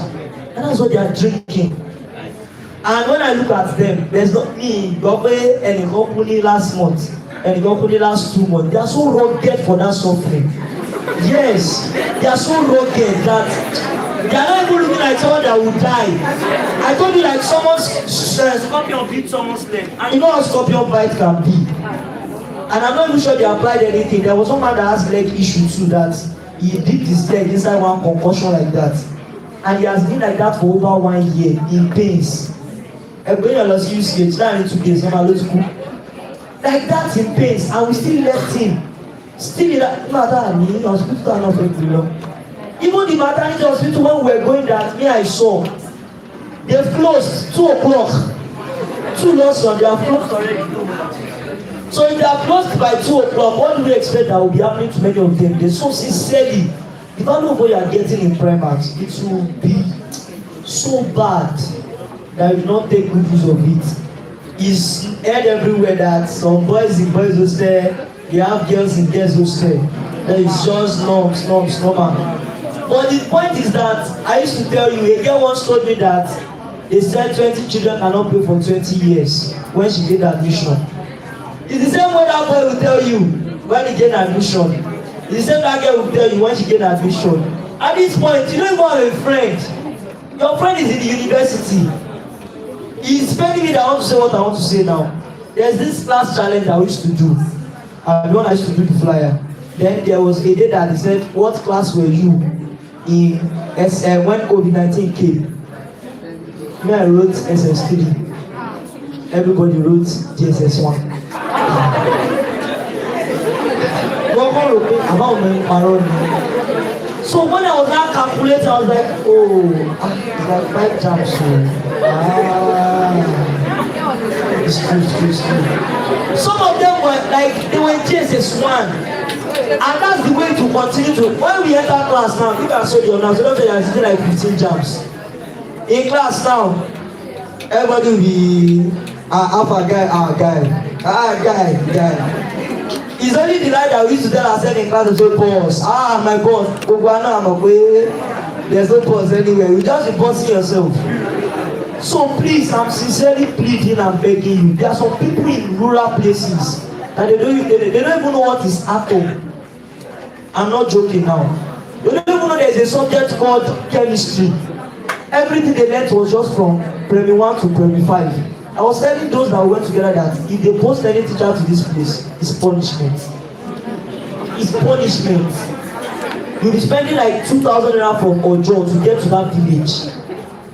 And that's what they are drinking. And when I look at them, there's not me, Gobe and a company last month. and God for the last 2 months. They are so rugged for that suffering. Yes, they are so rugged that they are not even looking like someone that will die. I told you like someone's scorpion bit someone's leg, and you know how scorpion bite can be. And I'm not even sure they applied anything. There was one man that has leg issue too, that he dipped his leg inside one concussion like that, and he has been like that for over 1 year in pains. Everybody lost UCH, that in 2 days, like that in pains, and we still left him. Still in that maternity hospital, even the maternity hospital when we were going that me I saw, they've closed 2 o'clock. 2 lost on they have closed already. So if they are closed by 2 o'clock, what do we expect that will be happening to many of them? They so sincerely, the value of what you are getting in primaries, it will be so bad that you not take good use of it. It's heard everywhere that some boys in boys hostel, they have girls in girls hostel. That is just normal. But the point is that I used to tell you, a girl once told me that they said 20 children cannot pay for 20 years when she get admission. It's the same way that boy will tell you when he get admission. It's the same that girl will tell you when she get admission. At this point, you don't even have a friend. Your friend is in the university. He's spending me that I want to say what I want to say now. There's this class challenge I used to do. The one I used to do the flyer. Then there was a day that he said, what class were you in when COVID-19 came? Me, I wrote SS3. Everybody wrote GSS1. So when I was now calculating, I was like, oh, it's like 5 jumps. It's true. Some of them were like, they were GSS1. And that's the way to continue to. When we enter class now, you can show you now, so don't say you're sitting like 15 jumps. In class now, everybody will be alpha guy. It's only the lie that we used to tell ourselves in class to say boss. My boss. There's no boss anywhere. You just be bossing yourself. So please, I'm sincerely pleading and begging you. There are some people in rural places that they don't even know what is atom. I'm not joking now. They don't even know there's a subject called chemistry. Everything they learned was just from primary 1 to primary 5. I was telling those that went together that if they post any teacher to this place, it's punishment. It's punishment. You'll be spending like 2,000 naira from Ojo to get to that village.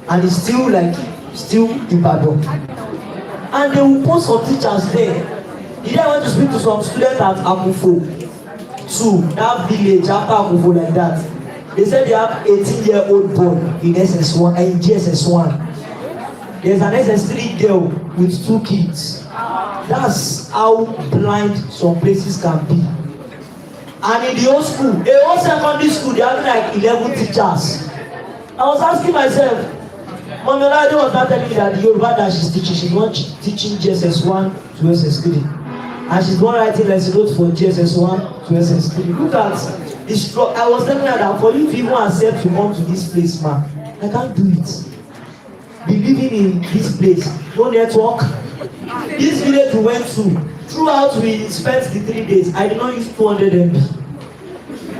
And it's still in Badon. And they will post some teachers there. The day I went to speak to some students at Akufo, to that village after Akufo like that. They said they have 18-year-old boy in SS1 and in GSS1. There's an SS3 girl with 2 kids. That's how blind some places can be. And in the old school, a whole secondary school, they have like 11 teachers. I was asking myself, Mommy Olade was not telling me that the Yoruba that she's not teaching GSS1 to SS3. And she's not writing lesson notes for GSS1 to SS3. Look at this. I was telling her that for you to even accept to come to this place, man, I can't do it. Be living in this place, no network. This village we went to, throughout we spent the 3 days, I did not use 200 MB.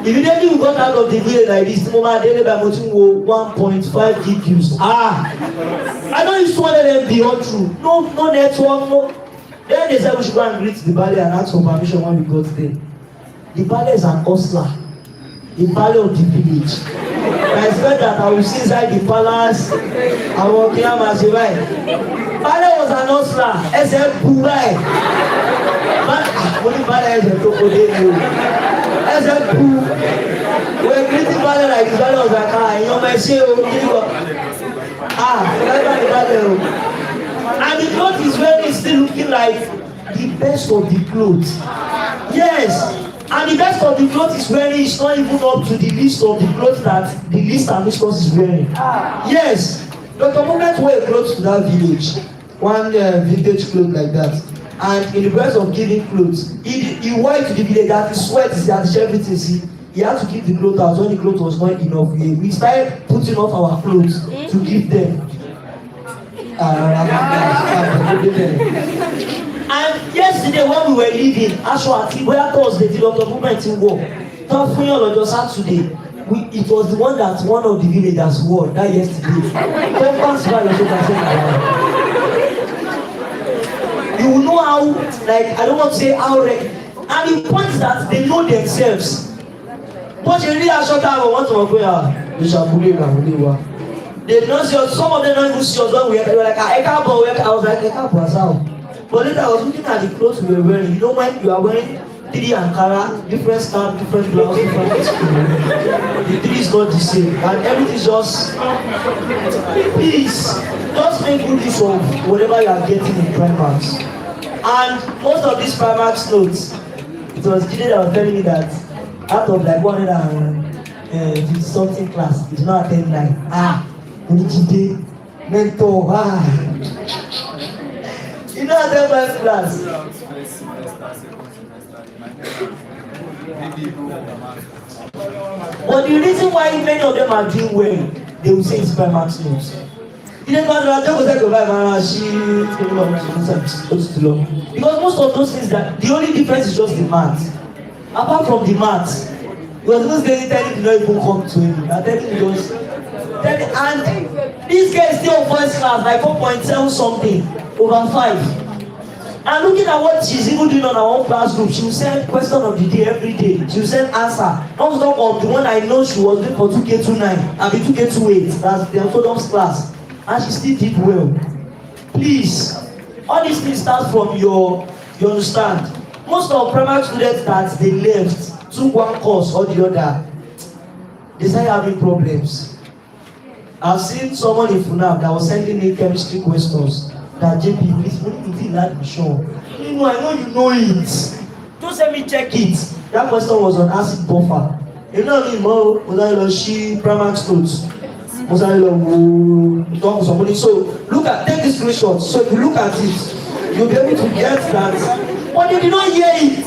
Immediately we got out of the village like this, the moment daily by 1.5 gig use. I don't use 200 MB all through. No network, no. Then they said we should go and greet the Bale and ask for permission when we got there. The Bale is an hustler. The Bale of the village. I expect that I will see inside the palace. I will clear my survive. Bale was an hustler. S.F. Bubai. Only Bale is a crocodile. S.F. Bubai. We're greeting Bale like this. Bale was like, you're my CEO. And the cloth is wearing still looking like the best of the clothes. Yes. And the best of the clothes is wearing is not even up to the list of the clothes that the list and mistress is wearing. Yes. Dr. Moment wear clothes to that village. One vintage cloth like that. And in the process of giving clothes, he wore to the village that his sweat is that everything. See, he had to keep the clothes out when the clothes was not enough. We started putting off our clothes to give them. And yes, Yesterday when we were leaving, aṣọ àti bóyá Thursday the doctor movement in war. Tán fún yàn lọ́jọ́ Saturday. It was the one that one of the villagers wore that yesterday. Don't pass by your shoulder and you will know how, like, I don't want to say how, and the point is that they know themselves. But you really are short time or want to go, you shall believe and they don't see us, some of them don't even see us when they were like, I can't go, I was like, I can't pass out. But later I was looking at the clothes we were wearing. You know when you are wearing 3 Ankara, different scarf, different blouse, different school. The 3 is not the same. And everything is just, please, just make good use of whatever you are getting in Primarks. And most of these Primarks notes, it was Jide that was telling me that out of like 150 something class, it's not attend like, Jide, mentor, you know attend first class. But the reason why many of them are doing well, they will say it's Primarks notes. Because most of those things that the only difference is just the math. Apart from the math, he was just telling you not even come to him. I tell him just and this guy is still first class like 4.7 something over 5. And looking at what she's even doing on her own classroom, she will send question of the day every day. She will send answer. Don't talk of the one I know she was doing for 2K29 and the 2K28. That's the orthodox class. And she still did well. Please, all these things start from you understand. Most of primary students that they left, took one course or the other, they started having problems. I've seen someone in Funab that was sending me chemistry questions. That Jaypee, please, when you feel that sure. You know, I know you know it. Just let me check it. That question was on acid buffer. You know me, Mo, she primary notes. Talk to somebody. So look at take this screenshot. So if you look at it, you'll be able to get that. But you did not hear it.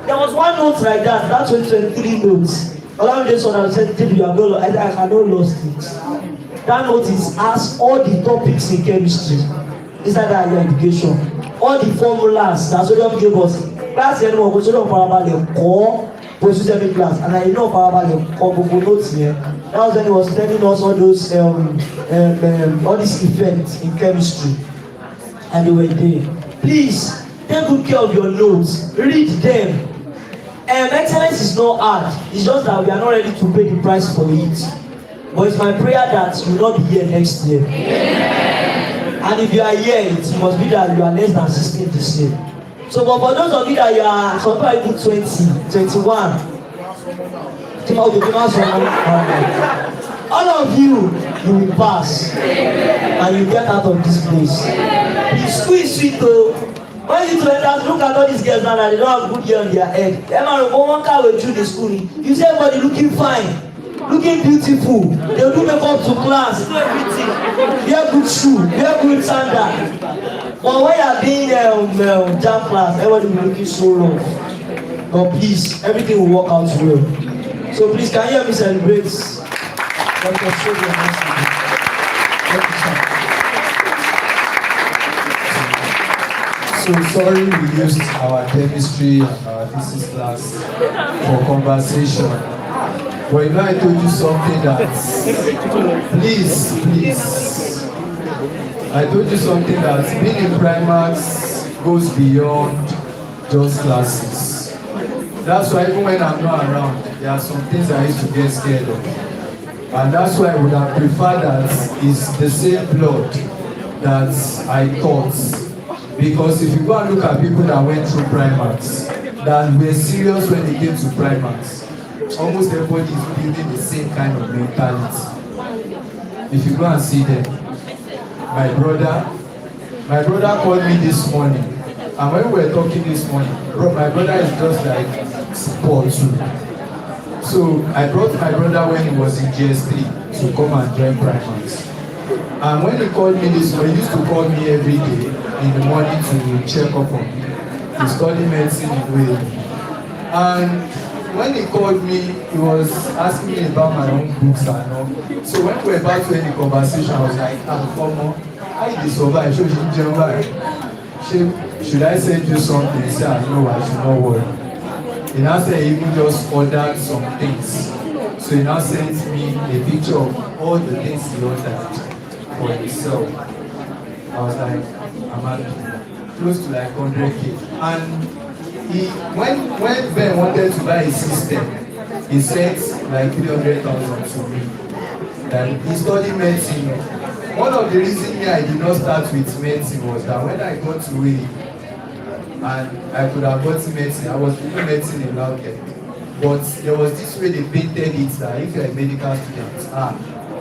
There was one note like that. That's 2023 notes. Allow me this one. I said, you have no, I cannot lost it. That note is ask all the topics in chemistry. Inside that your education, all the formulas that Sodium gave us, class anymore, but Sodium Parabale core, post-systemic class, and I know Parabale core notes here. That was when he was telling us all those, all these effects in chemistry, and they were there. Please, take good care of your notes, read them. Excellence is not hard, it's just that we are not ready to pay the price for it. But it's my prayer that you will not be here next year. And if you are here, it must be that you are less than 16%. So, but for those of you that you are, some people even 20, 21, all of you will pass and you get out of this place. The school is sweet though. When you look at all these girls now that they don't have good hair on their head. Emma, one car will through the school. You see everybody looking fine. Looking beautiful, they do makeup to class, do everything. Wear good shoe, wear good sandal. But when you are being jam class, everybody will be looking so rough. But please, everything will work out well. So please, can you help me celebrate? Dr. Sophia, thank you, sir. So sorry we used our chemistry and our physics class for conversation. But you know I told you something that, please, I told you something that being in Primarks goes beyond just classes. That's why even when I'm not around, there are some things I used to get scared of. And that's why I would have preferred that it's the same blood that I taught. Because if you go and look at people that went through Primarks, that were serious when they came to Primarks, almost everybody is building the same kind of mentality. If you go and see them, my brother called me this morning, and when we were talking this morning, my brother is just like sport too. So I brought my brother when he was in GS3 to come and join Primarks. And when he called me this morning, he used to call me every day in the morning to check up on me, to study medicine in Wales. And when he called me, he was asking me about my own books and all. So when we were about to end the conversation, I was like, come on, how did you survive? So you should I send you something? He said, no, I should not worry. He now said he even just ordered some things. So he now sent me a picture of all the things he ordered for himself. I was like, I'm happy. Close to like 100K. And when Ben wanted to buy his system, he sent like 300,000 to me. That he studied medicine. One of the reasons I did not start with medicine was that when I got to Wales, and I could have gotten medicine. I was doing medicine in Lautech. But there was this way they painted it that if you're a medical student,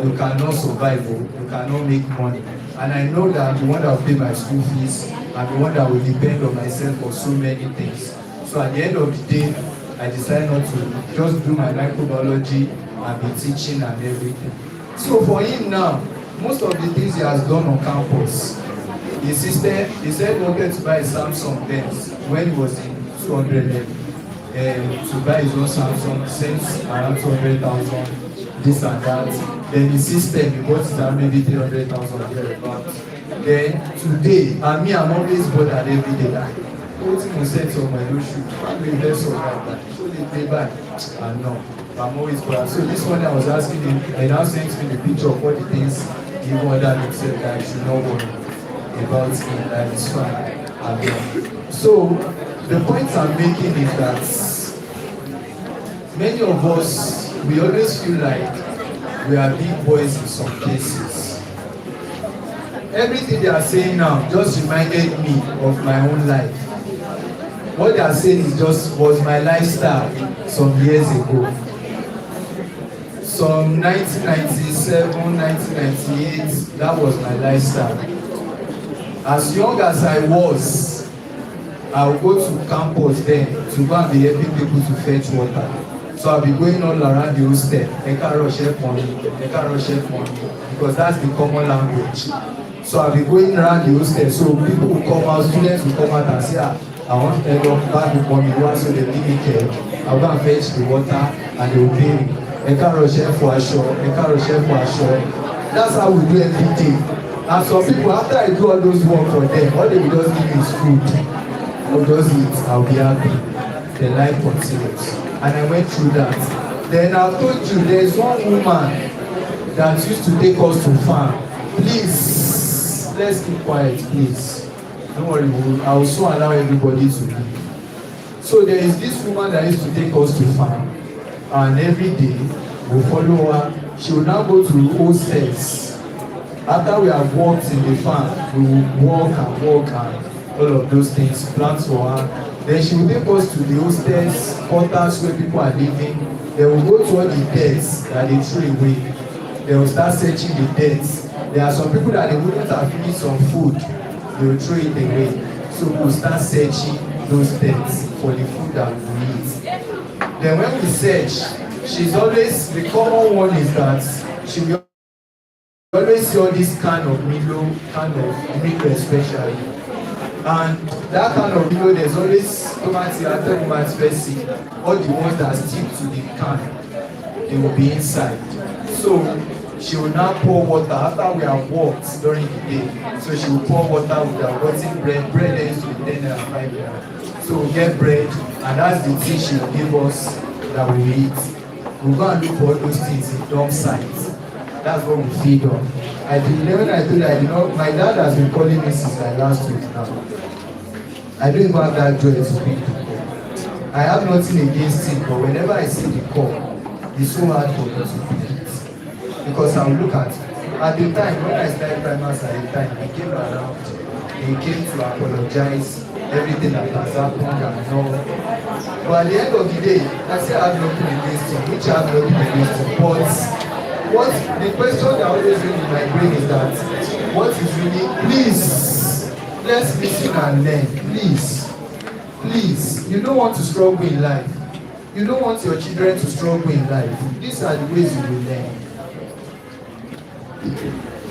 you cannot survive, you cannot make money. And I know that I'm the one that will pay my school fees, I'm the one that will depend on myself for so many things. So at the end of the day, I decided not to just do my microbiology and be teaching and everything. So for him now, most of the things he has done on campus, his sister, he said he wanted to buy a Samsung Benz when he was in 200 level. To buy his own Samsung, sent around 200,000, this and that. Then his system, he bought it at maybe 300,000 thereabouts. Then today, and me, I'm always bothered every day. Like, everything was said to my low shoe. I'm going to so that. So they pay back. And no, I'm always bothered. So this one I was asking him, and now sent me the picture of all the things he ordered himself that I should not worry about it, that is fine. So the point I'm making is that many of us, we always feel like we are big boys in some cases. Everything they are saying now just reminded me of my own life. What they are saying is just was my lifestyle some years ago. Some 1997, 1998, that was my lifestyle. As young as I was, I would go to campus then to go and be helping people to fetch water. So I'll be going all around the hostel, because that's the common language. So I'll be going around the hostel, so people will come out, students will come out and say, I want to tell them back with mommy, so they give me care. I'll go and fetch the water and they will pay me. That's how we do every day. And some people, after I do all those work for them, all they will just give me is food. I'll just eat, I'll be happy. The life continues. And I went through that. Then I told you, there's one woman that used to take us to farm. Please, let's keep quiet, please. Don't worry, I will soon allow everybody to leave. So there is this woman that used to take us to farm. And every day, we'll follow her. She will now go to hostels. After we have worked in the farm, we will walk and all of those things, plans for her. Then she will take us to the hostels, quarters where people are living. They will go to all the debts that they throw away. They will start searching the debts. There are some people that they wouldn't have finished some food. They will throw it away. So we will start searching those debts for the food that we eat. Then when we search, she's always, the common one is that she will always see all this kind of Milo especially. And that kind of Milo, there's always tomato all the ones that stick to the can, they will be inside. So she will now pour water after we have walked during the day. So she will pour water with her gotten bread. Bread used to be 10 and 5 naira. So we'll get bread, and that's the thing she will give us that we eat. We'll go and look for all those things in dump sites. That's what we feed on. I think when I told her, my dad has been calling me since like last week now. I don't even have that joy to speak to him. I have nothing against him, but whenever I see the call, it's so hard for me to pick it. Because I will look at the time when I started primary at the time, he came around, he came to apologize, everything that has happened and all. But at the end of the day, I say I have nothing against him, which I have nothing against him. But the question that always been in my brain is that what is really, please, let's listen and learn, please. You don't want to struggle in life. You don't want your children to struggle in life. These are the ways you will learn.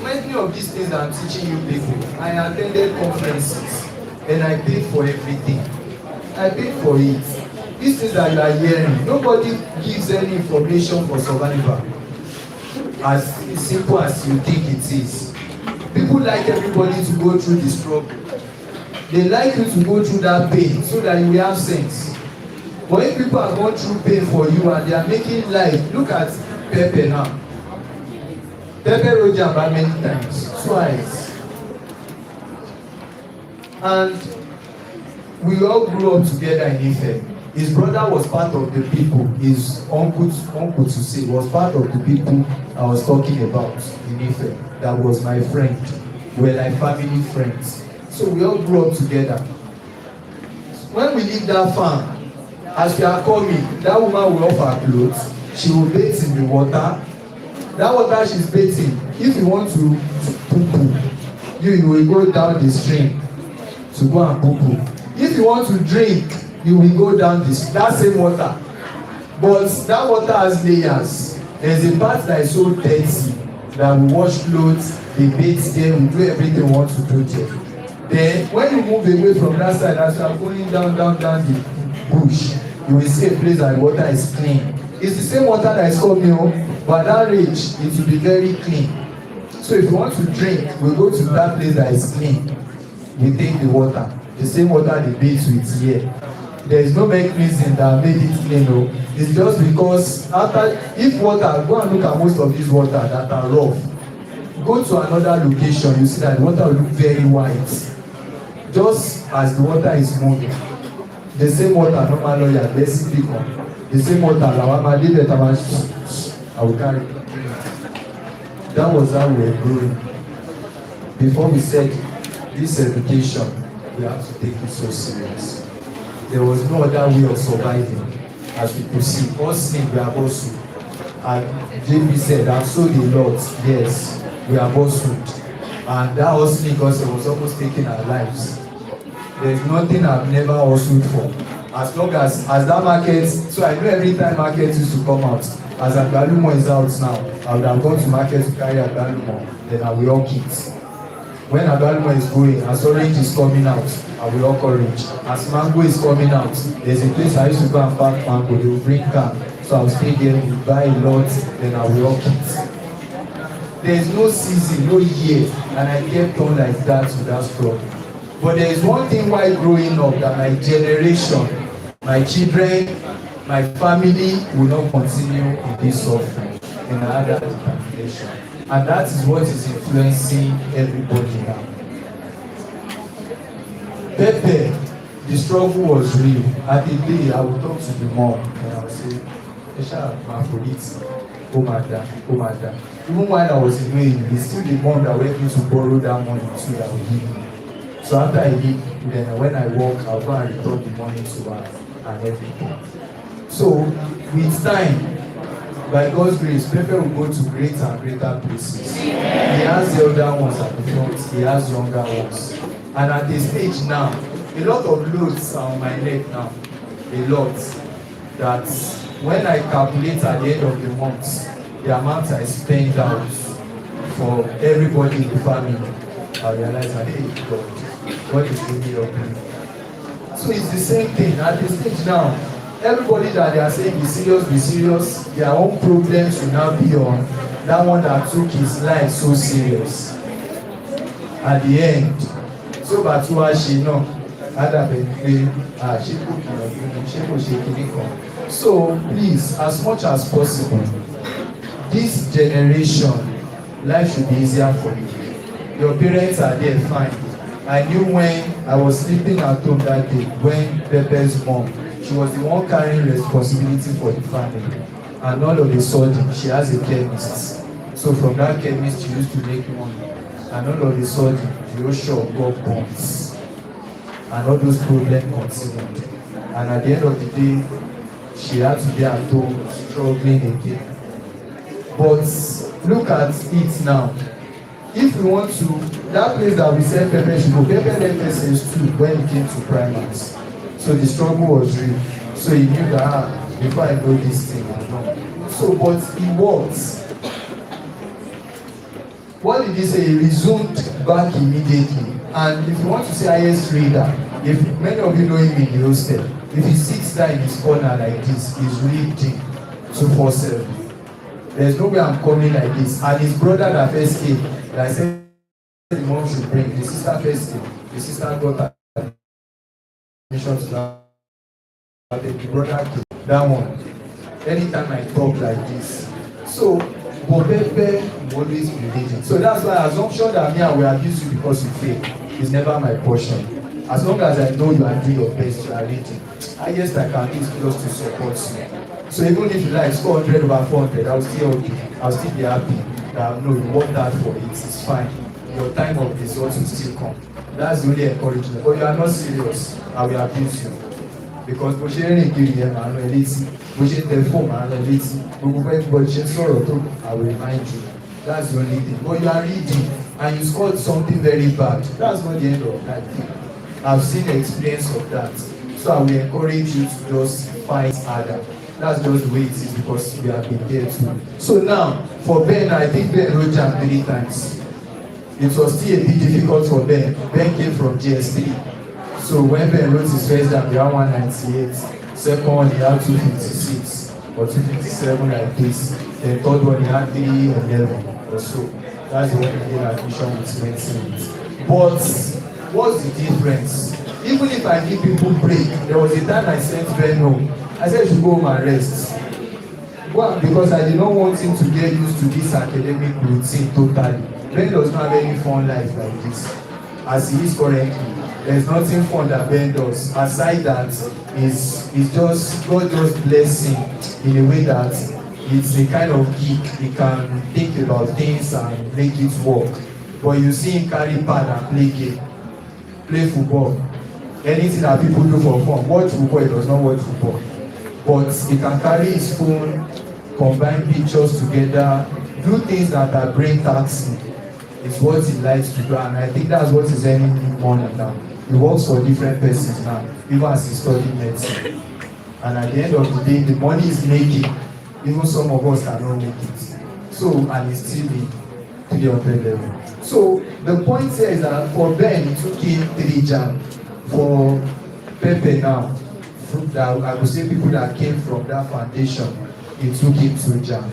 Many of these things I'm teaching you people, I attended conferences and I paid for everything. I paid for it. These things that you are hearing, nobody gives any information for survival. As simple as you think it is. People like everybody to go through the struggle. They like you to go through that pain so that you will have sense. But if people are going through pain for you and they are making life, look at Pepe now. Pepe wrote Jamba many times, twice. And we all grew up together in Ife. His brother was part of the people, his uncle to say, was part of the people I was talking about in Ife. That was my friend. We were like family friends. So we all grew up together. When we leave that farm, as we are coming, that woman will off her clothes. She will bathe in the water. That water she's bathing, if you want to poo-poo, you will go down the stream to go and poo-poo. If you want to drink, you will go down that same water. But that water has layers. There's a part that is so dirty that we wash clothes, we bathe there, we do everything we want to do there. Then when you move away from that side, as you are going down the bush, you will see a place that the water is clean. It's the same water that is coming home, but at that range, it will be very clean. So if you want to drink, we go to that place that is clean. We take the water, the same water they bathe with here. There is no mechanism that made it clean. No. It's just because if water, go and look at most of these water that are rough. Go to another location, you see that the water will look very white. Just as the water is moving. The same water, normal lawyer, basically come. The same water, I will carry. That was how we were growing. Before we said, this education, we have to take it so serious. There was no other way of surviving. As we could see, hustling, we are hustled. And Jaypee said, and so the Lord, yes, we are hustled. And that hustling because it was almost taking our lives. There is nothing I've never hustled for. As long as that market, so I know every time market used to come out, as Agbalumo is out now, I would have gone to market to carry Agbalumo, then I will hawk it. When Agbalumo is going, as orange is coming out, I will hawk orange. As mango is coming out, there's a place I used to go and pack mango, they will bring can. So I will stay there, we buy a lot, then I will hawk it. There is no season, no year, and I kept on like that without struggle. But there is one thing while growing up that my generation, my children, my family will not continue in this suffering in another determination. And that is what is influencing everybody now. Pepe, the struggle was real. At the day, I would talk to the mom and I would say, Esha, my police, oh my dad, oh my dad. Even while I was in Wayne, it's still the mom that went me to borrow that money so that would give me. So after I leave, then when I work, I'll go and return the money to her and everything. So with time, by God's grace, Pepe will go to greater and greater places. He has the older ones at the front, he has younger ones. And at this stage now, a lot of loads are on my neck now. A lot. That when I calculate at the end of the month, the amount I spend out for everybody in the family, I realize that, hey, God is really helping me. So it's the same thing at this stage now. Everybody that they are saying be serious, their own problems will now be on that one that took his life so serious. At the end, so Batuwa she know, so please, as much as possible, this generation, life should be easier for you. Your parents are there, fine. I knew when I was sleeping at home that day, when Pepe's mom, she was the one carrying responsibility for the family. And all of a sudden, she has a chemist. So from that chemist, she used to make money. And all of a sudden, the ocean got bombs. And all those problems continued. And at the end of the day, she had to be at home struggling again. But look at it now. If we want to, that place that we said Pepe should go, Pepe left SS2 when it came to primaries. So the struggle was real. So he knew that before I know this thing, I know. So, but he worked. What did he say? He resumed back immediately. And if you want to say highest reader, if many of you know him in the hostel, if he sits down in his corner like this, he's reading 247. There's no way I'm coming like this. And his brother that first came, that I said the mom should bring, the sister first came, the sister got her. admission to the brother that one. Anytime I talk like this, so but Pepe will always be leading. So that's why assumption that me I will abuse you because you fail is never my portion. As long as I know you are doing your best, you are reading. Highest I can do is just to support you. So even if you like score 100 over 400, I'll still be happy that no, you worked hard for it. It's fine. Your time of results will still come. That's the only encouragement. But you are not serious, I will abuse you. Because bó ṣe rìn kiri yẹn màá rán ẹ létí, bó ṣe tẹ fóònù màá rán ẹ létí, gbogbo fẹ́ bó ṣe sọ̀rọ̀ tó, I will remind you. That's the only thing. But you are reading and you scored something very bad. That's not the end of that thing. I've seen the experience of that. So I will encourage you to just fight harder. That's just the way it is because we have been there too. So now, for Ben, I think Ben wrote jam 3 times. It was still a bit difficult for Ben. Ben came from GS3. So when Ben wrote his first jam, he had 198. Second one, he had 256 or 257 like this. Then third one, he had 311 or so. That's the one he did admission with medicine. But what's the difference? Even if I give people break, there was a time I sent Ben home. I said you should go home and rest. Well, because I did not want him to get used to this academic routine totally. Ben does not have any fun life like this. As he is currently, there's nothing fun that Ben does. Aside that, is just God just bless him in a way that it's a kind of geek. He can think about things and make it work. But you see him carry pad and play game, play football. Anything that people do for fun, watch football, he does not watch football. But he can carry his phone, combine pictures together, do things that are brain taxing. It's what he likes to do, and I think that's what is earning him money now. He works for different persons now, even as he's studying medicine. And at the end of the day, the money he's making, even some of us cannot make it. So, and he's still in 300 level. So, the point here is that for Ben, it took him 3 jam. For Pepe now, that I would say people that came from that foundation, it took him 2 jam.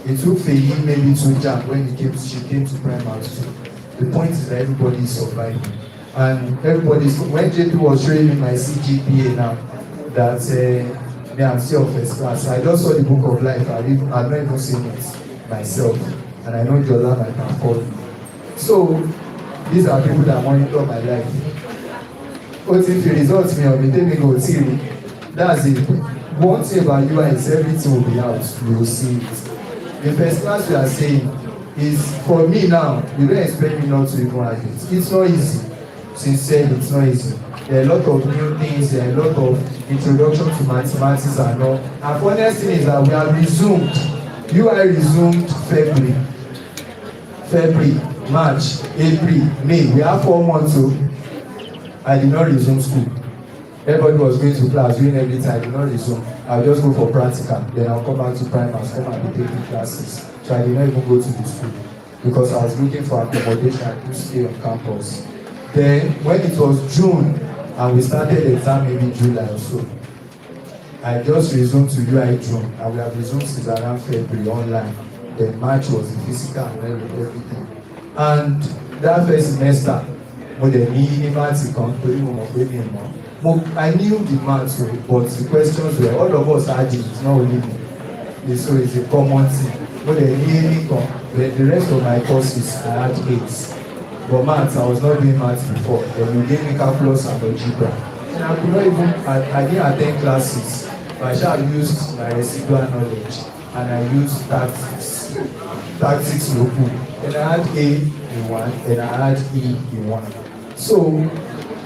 It took Feyi maybe 2 jam when she came to primary school. The point is that everybody is surviving. And everybody's, when Jaypee was showing me my CGPA now, that me I'm still first class. I just saw the book of life. I've not even seen it myself. And I know Jola might have called me. So, these are people that monitor my life. But if the results me or me, tell me go see. That's it. One thing about UI is everything will be out. You will see it. The first class we are saying is for me now, you don't expect me not to even argue. It's not easy. Sincerely, it's not easy. There are a lot of new things, there are a lot of introduction to mathematics and all. And the honest thing is that we have resumed. UI resumed February, March, April, May. We have 4 months so I did not resume school. Everybody was going to class, doing everything. I did not resume. I'll just go for practical. Then I'll come back to primary, come and be taking classes. So I did not even go to the school because I was looking for accommodation. I could stay on campus. Then when it was June and we started the exam maybe July or so, I just resumed to UI June and we have resumed since around February online. Then March was the physical and everything. And that first semester, I knew the maths, but the questions were all of us had it, not only me. So it's a common thing. But the rest of my courses I had 8. But maths, I was not doing maths before. Then we gave me calculus and algebra. And I could not even, I didn't attend classes. But I shall used my residual knowledge. And I used tactics local. And I had A in 1, and I had E in 1. So,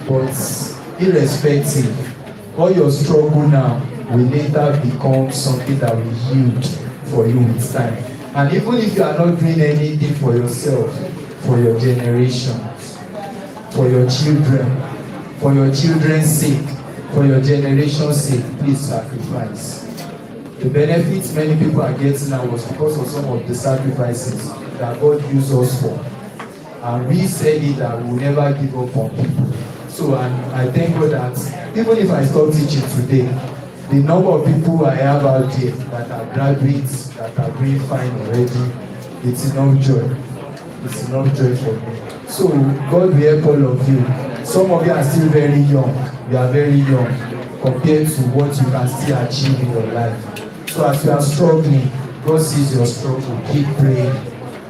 but irrespective, all your struggle now will later become something that will yield for you with time. And even if you are not doing anything for yourself, for your generations, for your children, for your children's sake, for your generation's sake, please sacrifice. The benefits many people are getting now was because of some of the sacrifices that God used us for. And we said it that we will never give up on people. So, and I thank God that even if I stop teaching today, the number of people I have out there that are graduates, that are doing fine already, it's enough joy. It's enough joy for me. So, God will help all of you Some of you are still very young. You are very young compared to what you can still achieve in your life. So as you are struggling, God sees your struggle. Keep praying,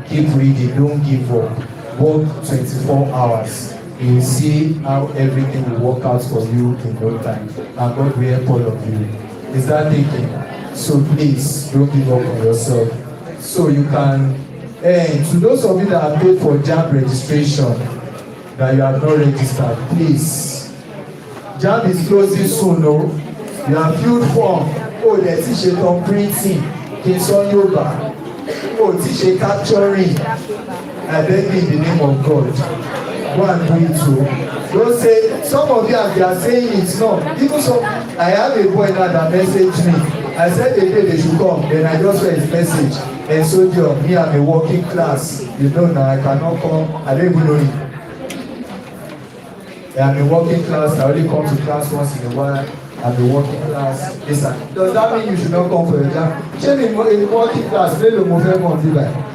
keep reading, don't give up. Work 24 hours. You will see how everything will work out for you in no time. And God will help all of you. Is that thinking? So please, don't give up on yourself. So you can, to those of you that have paid for JAMB registration, that you have not registered, please. JAMB is closing soon, no? You have filled form. Oh, the teacher on printing. Kinson Yoba. Oh, teacher capturing. I beg you in the name of God. Go and do it too. Don't say, some of you they are saying it's not. Even so, I have a boy now that messaged me. I said the day they should come, then I just read his message. And so, John, me, I'm a working class. You know now, I cannot come. I don't even know him. I'm a working class. I only come to class once in a while. I'm a working class. Listen, does that mean you should not come for exam? Change in working class. Let the movement on